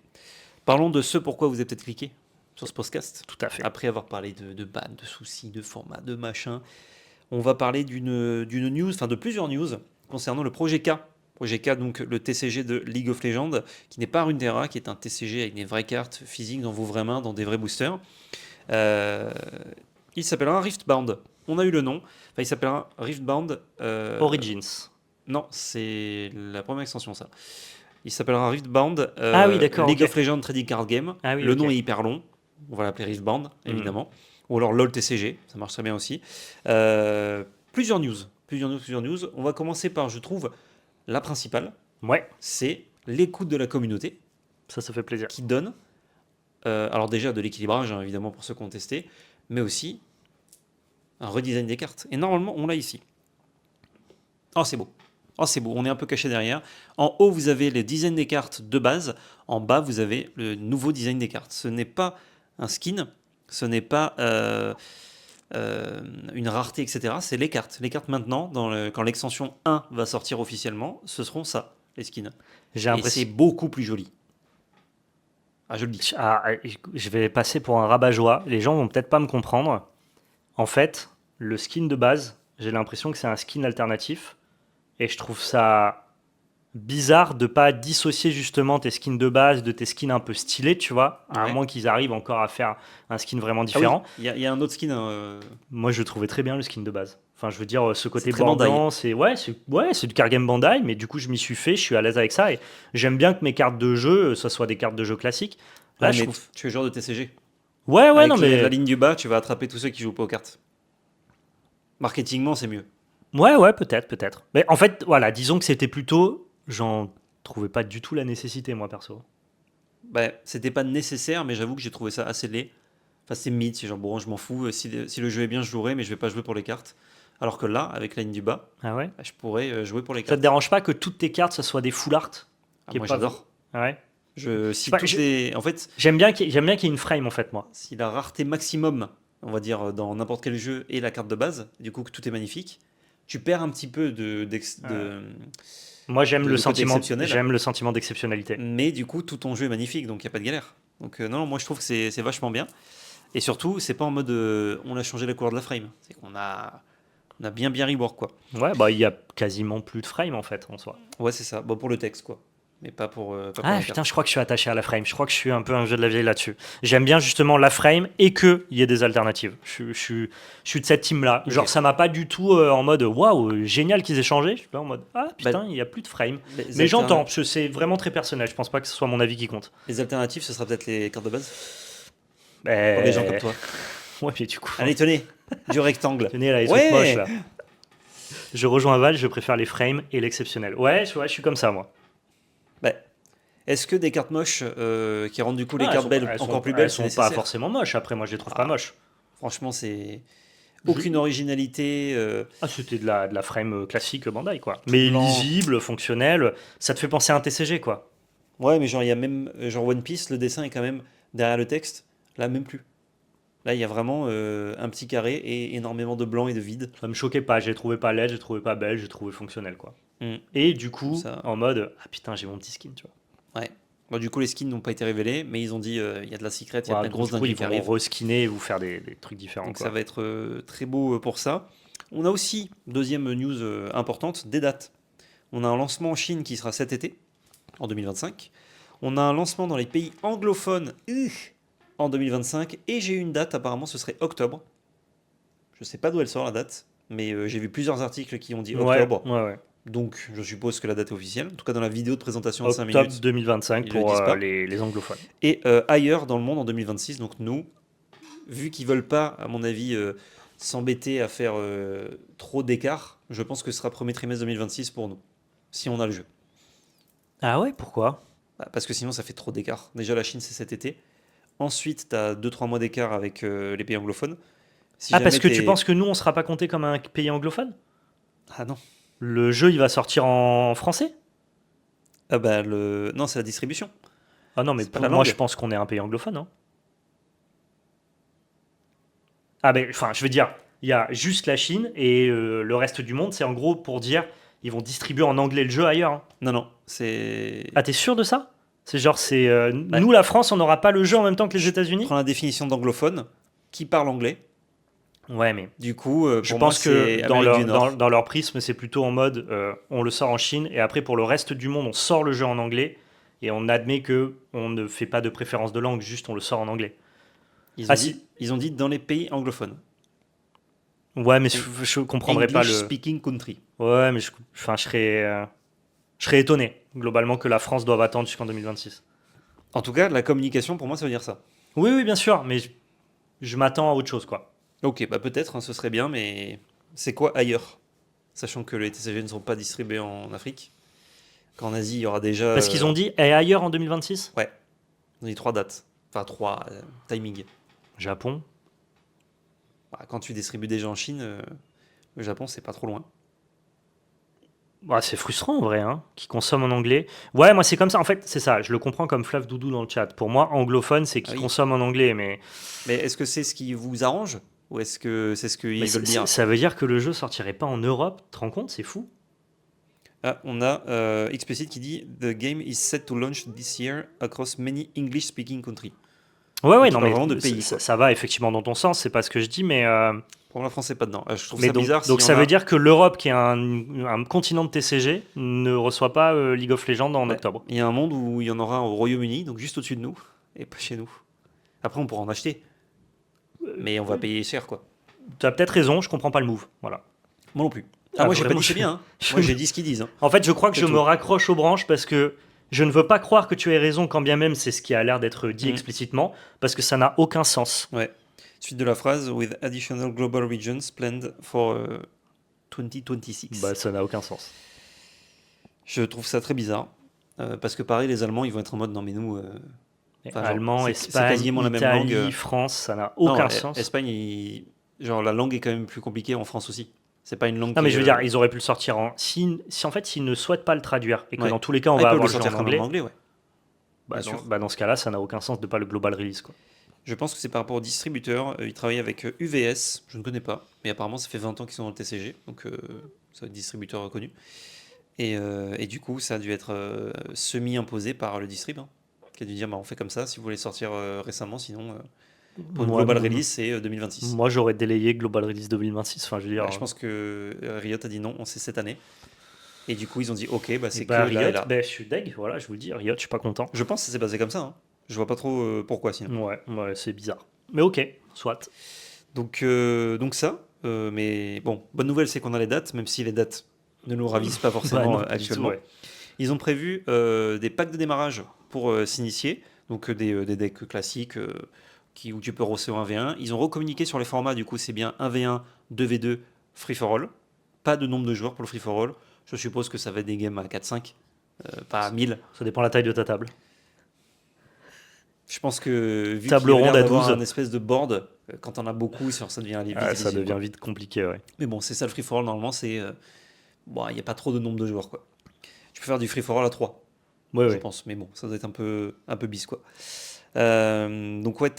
Parlons de ce pourquoi vous avez peut-être cliqué sur ce podcast. Tout à fait. Après avoir parlé de ban, de soucis, de format, de machin, on va parler d'une news, enfin de plusieurs news concernant le projet K. Projet K, donc le TCG de League of Legends, qui n'est pas Runeterra, qui est un TCG avec des vraies cartes physiques dans vos vraies mains, dans des vrais boosters. Il s'appellera Riftbound. On a eu le nom. Enfin, il s'appellera Riftbound. Origins. Non, c'est la première extension, ça. Il s'appellera Riftbound. Ah oui, d'accord, League ok. of Legends Trading Card Game. Ah oui, le ok. nom est hyper long. On va l'appeler Riftbound, évidemment. Ou alors LOL TCG, ça marche très bien aussi. Plusieurs news. On va commencer par, je trouve, la principale. Ouais, C'est l'écoute de la communauté ça fait plaisir. qui donne, alors déjà de l'équilibrage, hein, évidemment, pour ceux qui ont testé, mais aussi un redesign des cartes. Et normalement, on l'a ici. Oh, c'est beau. Oh, c'est beau. On est un peu caché derrière. En haut, vous avez le design des cartes de base. En bas, vous avez le nouveau design des cartes. Ce n'est pas un skin, ce n'est pas une rareté, etc. C'est les cartes. Les cartes maintenant, quand l'extension 1 va sortir officiellement, ce seront ça, les skins. J'ai Et l'impression. c'est beaucoup plus joli. Ah, je le dis. Je vais passer pour un rabat-joie. Les gens vont peut-être pas me comprendre. En fait, le skin de base, j'ai l'impression que c'est un skin alternatif. Et je trouve ça bizarre de pas dissocier justement tes skins de base de tes skins un peu stylés, tu vois. À Ouais. moins qu'ils arrivent encore à faire un skin vraiment Ah oui, différent. il y a un autre skin. Moi, je trouvais très bien le skin de base. Enfin, je veux dire, ce côté C'est très Bandai. bordant, c'est du card game Bandai, mais du coup, je m'y suis fait, je suis à l'aise avec ça et j'aime bien que mes cartes de jeu, ce soit des cartes de jeu classiques. Là, Ouais, je mais trouve. tu es joueur de TCG. Ouais, Avec non, mais. la ligne du bas, tu vas attraper tous ceux qui jouent pas aux cartes. Marketingement, c'est mieux. Ouais, peut-être. Mais en fait, voilà, disons que c'était plutôt. J'en trouvais pas du tout la nécessité, moi, perso. Bah, c'était pas nécessaire, mais j'avoue que j'ai trouvé ça assez laid. Enfin, c'est mid, c'est genre, bon, je m'en fous. Si le jeu est bien, je jouerai, mais je vais pas jouer pour les cartes. Alors que là, avec la ligne du bas, Ah ouais? bah, je pourrais jouer pour les Ça te cartes. dérange pas que toutes tes cartes, ce soit des full art? Ah, qui est moi, pas- j'adore. Ah ouais? Si Pas- toutes je- les... En fait, J'aime bien qu'il y ait une frame, en fait, moi. si la rareté maximum, on va dire, dans n'importe quel jeu est la carte de base, du coup, que tout est magnifique, tu perds un petit peu Moi, j'aime de le côté sentiment, exceptionnel. j'aime le sentiment d'exceptionnalité. Mais du coup, tout ton jeu est magnifique, donc il n'y a pas de galère. Donc non, moi je trouve que c'est vachement bien. Et surtout, c'est pas en mode on a changé la couleur de la frame. C'est qu'on a bien rework, quoi. Ouais, bah, il y a quasiment plus de frame, en fait, en soi. Ouais, c'est ça. Bon, pour le texte, quoi. Mais pas pour les Ah cartes. putain, je crois que je suis attaché à la frame. Je crois que je suis un peu un jeu de la vieille là-dessus. J'aime bien justement la frame et qu'il y ait des alternatives. Je suis de cette team-là. Ok. Genre, ça m'a pas du tout en mode waouh, génial qu'ils aient changé. Je suis pas en mode ah putain, il y a plus de frame. Mais j'entends, parce que c'est vraiment très personnel. Je pense pas que ce soit mon avis qui compte. Les alternatives, ce sera peut-être les cartes de base. Pour Mais... les gens comme toi. Ouais, mais du coup, Allez, tenez, du rectangle. tenez là, les Ouais. trucs moches là. Je rejoins Val, je préfère les frames et l'exceptionnel. Ouais, je suis comme ça moi. Bah, est-ce que des cartes moches qui rendent du coup les Ah, cartes belles elles encore sont- plus belles, elles c'est sont pas nécessaire? forcément moches. Après, moi, je les trouve pas moches. Franchement, c'est aucune originalité. Ah, c'était de la frame classique Bandai, quoi. Mais blanc. lisible, fonctionnel, ça te fait penser à un TCG, quoi. Ouais, mais genre, il y a même. Genre, One Piece, le dessin est quand même derrière le texte. Là, même plus. Là, il y a vraiment un petit carré et énormément de blanc et de vide. Ça me choquait pas, je les trouvais pas laides, je les trouvais pas belles, je les trouvais fonctionnelles, quoi. Mm. Et du coup, Ça- en mode, ah putain, j'ai mon petit skin, tu vois. Ouais. Bon, du coup, les skins n'ont pas été révélés, mais ils ont dit il y a de la secret, il y a Voilà, plein de grosses du coup, dingueries ils qui vont arrivent. reskinner et vous faire des trucs différents, Donc quoi. ça va être très beau pour ça. On a aussi, deuxième news importante, des dates. On a un lancement en Chine qui sera cet été, en 2025. On a un lancement dans les pays anglophones en 2025. Et j'ai une date, apparemment, ce serait octobre. Je sais pas d'où elle sort la date, mais j'ai vu plusieurs articles qui ont dit octobre. Ouais. Donc je suppose que la date est officielle. En tout cas, dans la vidéo de présentation de 5 Octobre minutes. 2025 ils le pour disent pas. les anglophones. Et ailleurs dans le monde en 2026. Donc nous, vu qu'ils veulent pas, à mon avis, s'embêter à faire trop d'écart, je pense que ce sera premier trimestre 2026 pour nous, si on a le jeu. Ah ouais, pourquoi? Bah, parce que sinon ça fait trop d'écart. Déjà la Chine c'est cet été. Ensuite tu as 2-3 mois d'écart avec les pays anglophones. Si Ah, parce jamais que tu t'es- penses que nous, on sera pas compté comme un pays anglophone? Ah non. Le jeu, il va sortir en français? Ah bah non, c'est la distribution. Ah non, mais C'est pas pour la moi, langue. je pense qu'on est un pays anglophone. Hein. Ah ben, enfin, je veux dire, il y a juste la Chine et le reste du monde, c'est en gros pour dire, ils vont distribuer en anglais le jeu ailleurs. Hein. Non, c'est. Ah, t'es sûr de ça? C'est genre, nous, la France, on n'aura pas le jeu en même temps que les États-Unis. Prends la définition d'anglophone, qui parle anglais. Ouais, mais Du coup, je pour moi, pense que c'est Amérique du Nord. dans leur prisme, c'est plutôt en mode on le sort en Chine et après pour le reste du monde, on sort le jeu en anglais et on admet que on ne fait pas de préférence de langue, juste on le sort en anglais. Ils Ah ont, si, dit, ils ont dit dans les pays anglophones. ouais, mais je comprendrais pas English le. speaking country. Ouais, mais enfin, je serais étonné globalement que la France doive attendre jusqu'en 2026. En tout cas, la communication, pour moi, ça veut dire ça. Oui, oui, bien sûr, mais je m'attends à autre chose, quoi. Ok, bah peut-être, hein, ce serait bien, mais c'est quoi ailleurs? Sachant que les TCG ne sont pas distribués en Afrique. Qu'en Asie, il y aura déjà. Parce qu'ils ont dit et ailleurs en 2026. Ouais, on a dit 3 dates. Enfin, 3 timing. Japon. Bah, quand tu distribues déjà en Chine, le Japon, c'est pas trop loin. Ouais, c'est frustrant en vrai, hein, qui consomment en anglais. Ouais, moi c'est comme ça. En fait, c'est ça. Je le comprends comme Flav Doudou dans le chat. Pour moi, anglophone, c'est Ah qui oui. consomme en anglais. Mais, Mais est-ce que c'est ce qui vous arrange? Ou est-ce que c'est ce qu'ils veulent dire? ça veut dire que le jeu sortirait pas en Europe. Tu te rends compte? C'est fou. Ah, on a Explicit qui dit The game is set to launch this year across many English-speaking countries. Ouais, Donc, ouais, il non, parle mais vraiment de pays, quoi. ça va effectivement dans ton sens. C'est pas ce que je dis, mais. Pour moi, la France, c'est pas dedans. Je trouve Mais ça donc, bizarre donc s'il y ça en veut a. dire que l'Europe, qui est un continent de TCG, ne reçoit pas League of Legends en Ouais. octobre. Il y a un monde où il y en aura au Royaume-Uni, donc juste au-dessus de nous, et pas chez nous. Après, on pourra en acheter, mais on va payer cher, quoi. Tu as peut-être raison, je comprends pas le move. Voilà. Moi non plus. Ah, Moi, j'ai pas vraiment, dit c'est bien, hein. je- Moi, j'ai dit ce qu'ils disent, hein. En fait, je crois que C'est je tout. me raccroche aux branches parce que je ne veux pas croire que tu aies raison, quand bien même c'est ce qui a l'air d'être dit Mhm. explicitement, parce que ça n'a aucun sens. Ouais. Suite de la phrase with additional global regions planned for 2026. Bah, ça n'a aucun sens. Je trouve ça très bizarre. Parce que pareil, les Allemands, ils vont être en mode non, mais nous. Enfin, genre, Allemand, c'est Espagne, quasiment la même langue. Italie, France, ça n'a Non, aucun sens. Espagne, genre la langue est quand même plus compliquée en France aussi. C'est pas une langue Non, mais qui, je veux dire, ils auraient pu le sortir en. Si en fait, s'ils ne souhaitent pas le traduire et que Ouais. dans tous les cas, on Ah, ils va peuvent le avoir le jeu sortir en quand même anglais, en anglais, ouais. bah, Bien sûr. dans ce cas-là, ça n'a aucun sens de pas le global release, quoi. Je pense que c'est par rapport au distributeur. Ils travaillent avec UVS, je ne connais pas, mais apparemment ça fait 20 ans qu'ils sont dans le TCG, donc c'est un distributeur reconnu. Et du coup, ça a dû être semi-imposé par le distrib, hein, qui a dû dire bah, on fait comme ça si vous voulez sortir récemment, sinon pour une Moi, global release c'est 2026. moi, j'aurais délayé global release 2026. Enfin, je veux dire. Je pense que Riot a dit non, on sait cette année. Et du coup, ils ont dit ok, bah, c'est bah, que là et Riot, là. bah, je suis deg, voilà, je vous le dis, Riot, je suis pas content. Je pense que ça s'est passé comme ça. Hein. Je vois pas trop pourquoi sinon. Ouais, c'est bizarre. Mais ok, soit. Donc ça, mais bon, bonne nouvelle c'est qu'on a les dates, même si les dates ne nous ravissent pas Bah, forcément non, pas du actuellement. tout, ouais. Ils ont prévu des packs de démarrage pour s'initier, donc des decks classiques où tu peux rosser au 1v1. Ils ont recommuniqué sur les formats, du coup c'est bien 1v1, 2v2, free for all. Pas de nombre de joueurs pour le free for all. Je suppose que ça va être des games à 4-5, pas à 1000. Ça dépend de la taille de ta table. Je pense que vu Table qu'il y a ronde l'air à d'avoir 12. un espèce de board, quand on a beaucoup, ça devient vite Ah, ça difficile, devient quoi. vite compliqué, ouais. Mais bon, c'est ça le free for all normalement, c'est bon, il n'y a pas trop de nombre de joueurs quoi. Tu peux faire du free for all à 3, Ouais, je ouais. pense, mais bon, ça doit être un peu bis quoi. Donc ouais,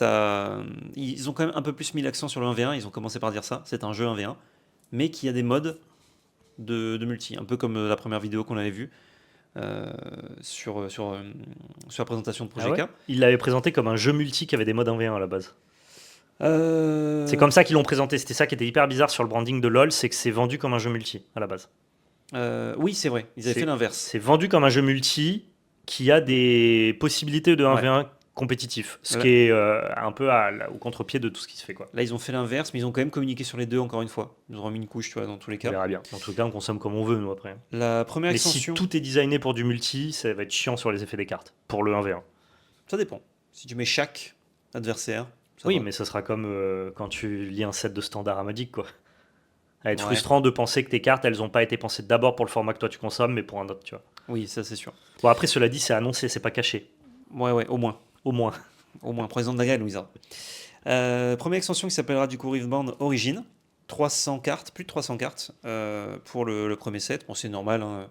ils ont quand même un peu plus mis l'accent sur le 1v1, ils ont commencé par dire ça, c'est un jeu 1v1, mais qui a des modes de multi, un peu comme la première vidéo qu'on avait vue sur la présentation de Ah Projet ouais K. Ils l'avaient présenté comme un jeu multi qui avait des modes 1v1 à la base. Euh, C'est comme ça qu'ils l'ont présenté. C'était ça qui était hyper bizarre sur le branding de LoL, c'est que c'est vendu comme un jeu multi à la base. Oui, c'est vrai, ils avaient fait l'inverse. C'est vendu comme un jeu multi qui a des possibilités de 1v1 compétitif, ce Ouais. qui est un peu au contre-pied de tout ce qui se fait, quoi. Là, ils ont fait l'inverse, mais ils ont quand même communiqué sur les deux encore une fois. Ils ont remis une couche, tu vois, dans tous les On cas. verra bien. En tout cas, on consomme comme on veut, nous, après. La première Mais si extension, tout est designé pour du multi, ça va être chiant sur les effets des cartes, pour le 1v1. ça dépend. Si tu mets chaque adversaire, ça Oui, va. mais ça sera comme quand tu lis un set de standard à Magic, quoi. Ça va être Ouais. frustrant de penser que tes cartes, elles n'ont pas été pensées d'abord pour le format que toi tu consommes, mais pour un autre, tu vois. Oui, ça c'est sûr. Bon, après, cela dit, c'est annoncé, c'est pas caché. Ouais, au moins. Au moins. Au moins, président de la gueule, Louisa. Première extension qui s'appellera du coup Riftbound Origin. 300 cartes, plus de 300 cartes pour le premier set. Bon, c'est normal, hein.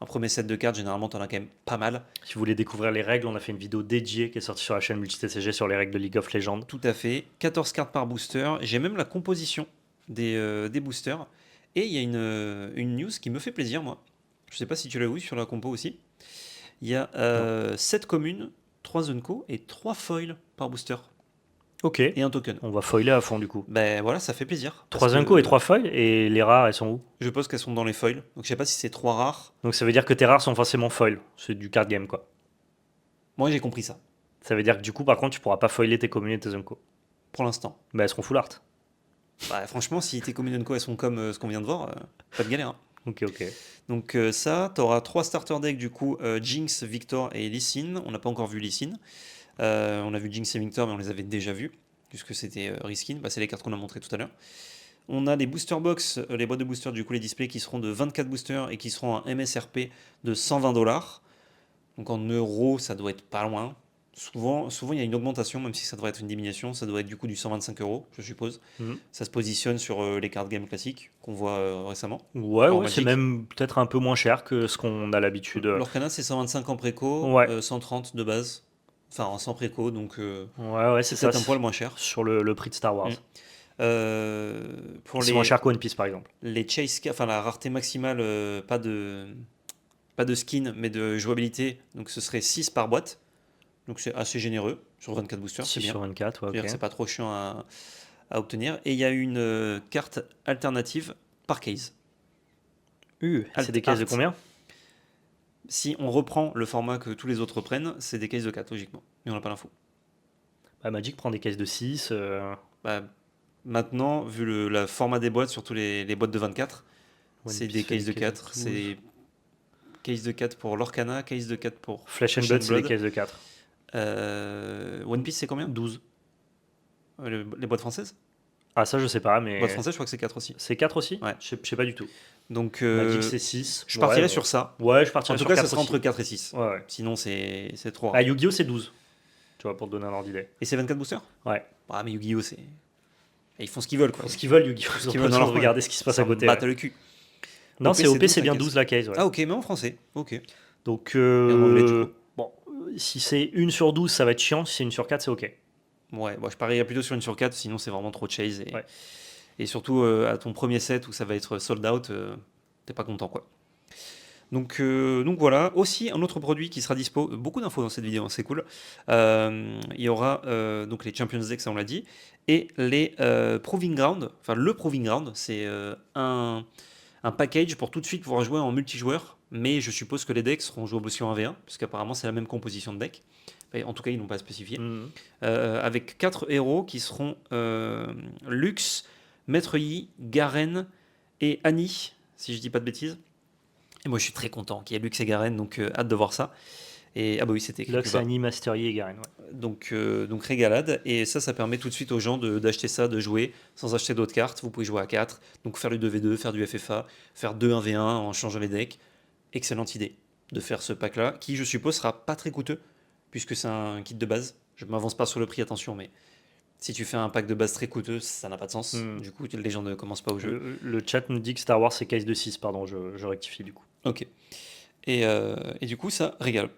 Un premier set de cartes, généralement, t'en as quand même pas mal. Si vous voulez découvrir les règles, on a fait une vidéo dédiée qui est sortie sur la chaîne MultiTCG sur les règles de League of Legends. Tout à fait. 14 cartes par booster. J'ai même la composition des boosters. Et il y a une news qui me fait plaisir, moi. Je sais pas si tu l'as vu sur la compo aussi. Il y a 7 communes, 3 Unco et 3 foils par booster. Ok. Et un token. On va foiler à fond du coup. Ben voilà, ça fait plaisir. 3 Unco et 3 foils, et les rares, elles sont où? Je pense qu'elles sont dans les foils. Donc je sais pas si c'est 3 rares. Donc ça veut dire que tes rares sont forcément foil. C'est du card game quoi. Moi j'ai compris ça, Ça veut dire que du coup, par contre, tu pourras pas foiler tes communes et tes Unco. pour l'instant. Bah, elles seront full art. Bah, franchement, si tes communes Unco elles sont comme ce qu'on vient de voir, pas de galère. Hein. Ok, ok. Donc ça, tu auras 3 starter decks du coup, Jinx, Victor et Lee Sin. On n'a pas encore vu Lee Sin. On a vu Jinx et Victor, mais on les avait déjà vus, puisque c'était Reskin. Bah, c'est les cartes qu'on a montrées tout à l'heure. On a les booster box, les boîtes de booster, du coup les displays qui seront de 24 boosters et qui seront un MSRP de 120 $. Donc en euros, ça doit être pas loin. Souvent, il y a une augmentation, même si ça devrait être une diminution. Ça doit être du coup du 125 €, je suppose. Mhm. Ça se positionne sur les cartes game classiques qu'on voit récemment. Ouais, En ouais, c'est Magic. même peut-être un peu moins cher que ce qu'on a l'habitude. L'Orcana, c'est 125 en préco, Ouais. 130 de base. Enfin, sans préco, donc Ouais, c'est c'est ça. peut-être un poil moins cher. Sur le prix de Star Wars. Mm. Pour C'est moins cher qu'One Piece par exemple. les chase, enfin la rareté maximale, pas de skin, mais de jouabilité, donc ce serait 6 par boîte. Donc c'est assez généreux sur 24 boosters, c'est 6 bien. sur 24, ouais, C'est-à-dire ok. que c'est pas trop chiant à obtenir. Et il y a une carte alternative par case. C'est des caisses de Alt combien? Si on reprend le format que tous les autres prennent, c'est des cases de 4 logiquement. Mais on n'a pas l'info. Bah, Magic prend des caisses de 6. Bah, maintenant, vu le format des boîtes, surtout les boîtes de 24, One c'est Piece des fait cases de des 4. 12. C'est case de 4 pour l'Orcana, case de 4 pour Flesh and Blood, c'est des caisses de 4. One Piece, c'est combien 12. Les boîtes françaises Ah, ça, je sais pas, Les mais. boîtes françaises, je crois que c'est 4 aussi. C'est 4 aussi? Ouais. Je sais pas du tout. Donc, Magic, c'est 6. je partirais Ouais, sur ça. Ouais, je En partirais tout sur cas, 4 ça sera aussi. entre 4 et 6. Ouais, ouais. Sinon, c'est trop Ah, rare. Yu-Gi-Oh! C'est 12. Tu vois, pour te donner un ordre d'idée. Et c'est 24 boosters Ouais. Ah, mais Yu-Gi-Oh! C'est. Ils font ce qu'ils veulent, quoi. Ce qu'ils veulent, Yu-Gi-Oh! Ce Ils qu'ils ont pas veulent besoin dans de leur regarder ce qui se passe à côté. Battre Ouais. le cul. Non, OP, c'est OP, 12 c'est la bien case. 12 la case. Ouais. Ah, ok, mais en français. Ok. Donc, Et en anglais, du coup. bon, si c'est 1 sur 12, ça va être chiant. Si c'est 1 sur 4, c'est ok. Ouais, bon, je parierais plutôt sur une sur 4, sinon c'est vraiment trop de chase. Ouais. Et surtout, à ton premier set où ça va être sold out, t'es pas content, quoi. Donc voilà, aussi un autre produit qui sera dispo, beaucoup d'infos dans cette vidéo, hein, c'est cool. Il y aura donc les Champions Decks, ça on l'a dit, et les Proving Ground. Enfin, le Proving Ground, c'est un package pour tout de suite pouvoir jouer en multijoueur, mais je suppose que les decks seront jouables aussi en 1v1, parce qu'apparemment c'est la même composition de deck. Enfin, en tout cas, ils n'ont pas spécifié. Mhm. Avec 4 héros qui seront Lux, Maître Yi, Garen et Annie, si je dis pas de bêtises. Et moi, je suis très content qu'il y ait Lux et Garen, donc hâte de voir ça. Et ah bah oui, c'était écrit plus Lux, bas. Annie, Mastery et Garen. Ouais. Donc régalade. Et ça permet tout de suite aux gens d'acheter ça, de jouer sans acheter d'autres cartes. Vous pouvez jouer à 4, donc faire du 2v2, faire du FFA, faire 2 1v1 en changeant les decks. Excellente idée de faire ce pack-là, qui je suppose sera pas très coûteux, puisque c'est un kit de base. Je m'avance pas sur le prix, attention, mais si tu fais un pack de base très coûteux, ça n'a pas de sens. Du coup, les gens ne commencent pas au jeu. Le chat nous dit que Star Wars c'est case de 6, pardon, je rectifie du coup. Ok. Et du coup, ça régale.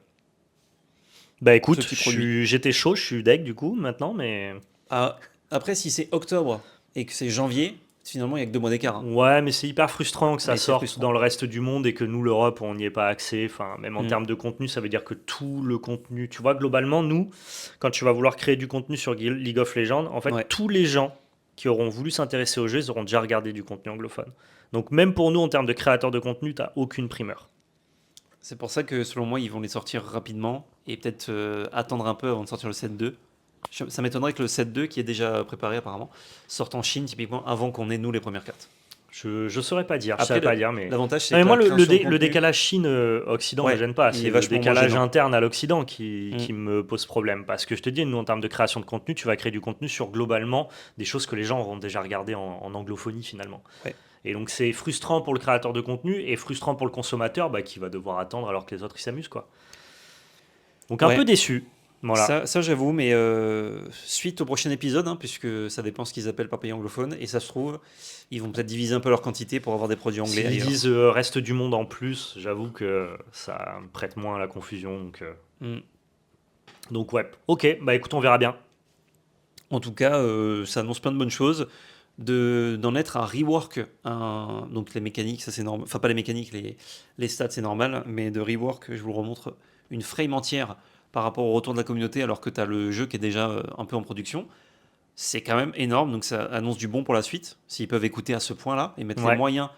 Bah écoute, Ce petit produit. j'étais chaud, je suis deck du coup maintenant, mais. Ah, après, si c'est octobre et que c'est janvier, finalement, il n'y a que 2 mois d'écart. Hein. Ouais, mais c'est hyper frustrant que ça Mais c'est sorte frustrant. dans le reste du monde et que nous, l'Europe, on n'y ait pas accès. Enfin, même en Mm. termes de contenu, ça veut dire que tout le contenu. Tu vois, globalement, nous, quand tu vas vouloir créer du contenu sur League of Legends, en fait, Ouais. tous les gens qui auront voulu s'intéresser au jeu, ils auront déjà regardé du contenu anglophone. Donc, même pour nous, en termes de créateurs de contenu, t'as aucune primeur. C'est pour ça que, selon moi, ils vont les sortir rapidement et peut-être attendre un peu avant de sortir le set 2. Ça m'étonnerait que le set 2, qui est déjà préparé apparemment, sorte en Chine, typiquement, avant qu'on ait, nous, les premières cartes. Je saurais pas dire, je Après, saurais pas dire, mais. L'avantage, c'est Non, mais que moi, la le création de le contenu- décalage Chine-Occident Ouais, me gêne pas. il C'est est le vachement moins décalage gênant. interne à l'Occident qui Mm. me pose problème. Parce que je te dis, nous, en termes de création de contenu, tu vas créer du contenu sur globalement des choses que les gens auront déjà regardées en anglophonie finalement. Ouais. Et donc, c'est frustrant pour le créateur de contenu et frustrant pour le consommateur qui va devoir attendre alors que les autres ils s'amusent, quoi. Donc, un Ouais. peu déçu. Voilà. Ça, j'avoue, mais suite au prochain épisode, hein, puisque ça dépend ce qu'ils appellent par pays anglophone, et ça se trouve, ils vont peut-être diviser un peu leur quantité pour avoir des produits anglais S'ils ailleurs. disent reste du monde en plus, j'avoue que ça me prête moins à la confusion. Mm. Donc ouais, ok, bah écoute, on verra bien. En tout cas, ça annonce plein de bonnes choses. D'en être un rework, donc les mécaniques, ça c'est normal. Enfin, pas les mécaniques, les stats c'est normal, mais de rework, je vous le remontre une frame entière par rapport au retour de la communauté alors que tu as le jeu qui est déjà un peu en production, c'est quand même énorme. Donc ça annonce du bon pour la suite. S'ils peuvent écouter à ce point-là et mettre les Ouais. moyens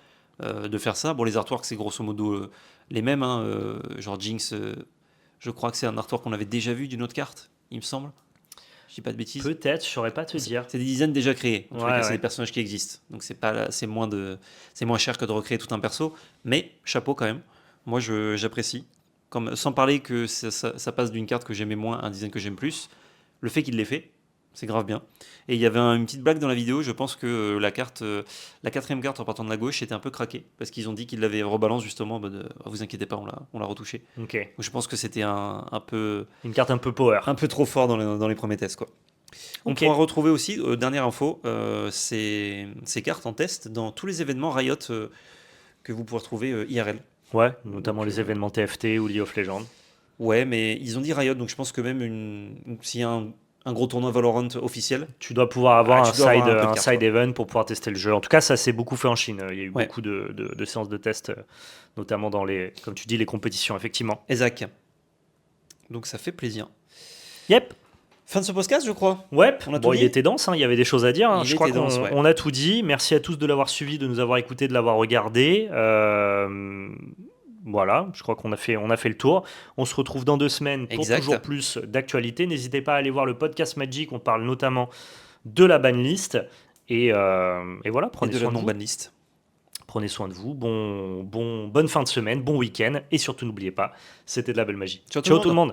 de faire ça. Bon, les artworks, c'est grosso modo les mêmes. Hein, genre Jinx, je crois que c'est un artwork qu'on avait déjà vu d'une autre carte, il me semble. Je dis pas de bêtises. Peut-être, je saurais pas te dire. C'est des designs déjà créés. En tous les Ouais, cas, c'est ouais. des personnages qui existent. Donc c'est moins cher que de recréer tout un perso. Mais chapeau quand même. Moi, j'apprécie. Sans parler que ça passe d'une carte que j'aimais moins à un design que j'aime plus. Le fait qu'il l'ait fait, c'est grave bien. Et il y avait une petite blague dans la vidéo. Je pense que la quatrième carte en partant de la gauche était un peu craquée. Parce qu'ils ont dit qu'ils l'avaient rebalance justement. En mode, oh, vous inquiétez pas, on l'a retouché. Ok. Donc je pense que c'était un peu Une carte un peu power. trop fort dans les premiers tests, quoi. On Ok. pourra retrouver aussi, dernière info, ces cartes en test dans tous les événements Riot que vous pourrez retrouver IRL. Ouais, notamment Donc, les événements TFT ou League of Legends. Ouais, mais ils ont dit Riot, donc je pense que même s'il y a un gros tournoi Valorant officiel, Tu dois pouvoir avoir tu dois avoir un peu de un cartes, side quoi. event pour pouvoir tester le jeu. En tout cas, ça s'est beaucoup fait en Chine. Il y a eu Ouais. beaucoup de séances de tests, notamment dans comme tu dis, les compétitions, effectivement. Ezak. Donc ça fait plaisir. Yep. Fin de ce podcast, je crois. Ouais, On a bon, tout il dit était dense, hein, il y avait des choses à dire. Hein. Il Je crois était qu'on dense, ouais. on a tout dit. Merci à tous de l'avoir suivi, de nous avoir écoutés, de l'avoir regardé. Voilà, je crois qu'on a fait le tour. On se retrouve dans 2 semaines pour Exact. toujours plus d'actualité. N'hésitez pas à aller voir le podcast Magic. On parle notamment de la banlist. Et voilà, Et prenez de soin la de vous. non-banlist. Prenez soin de vous. Bonne fin de semaine, bon week-end. Et surtout, n'oubliez pas, c'était de la belle magie. Ciao Ciao tout le monde.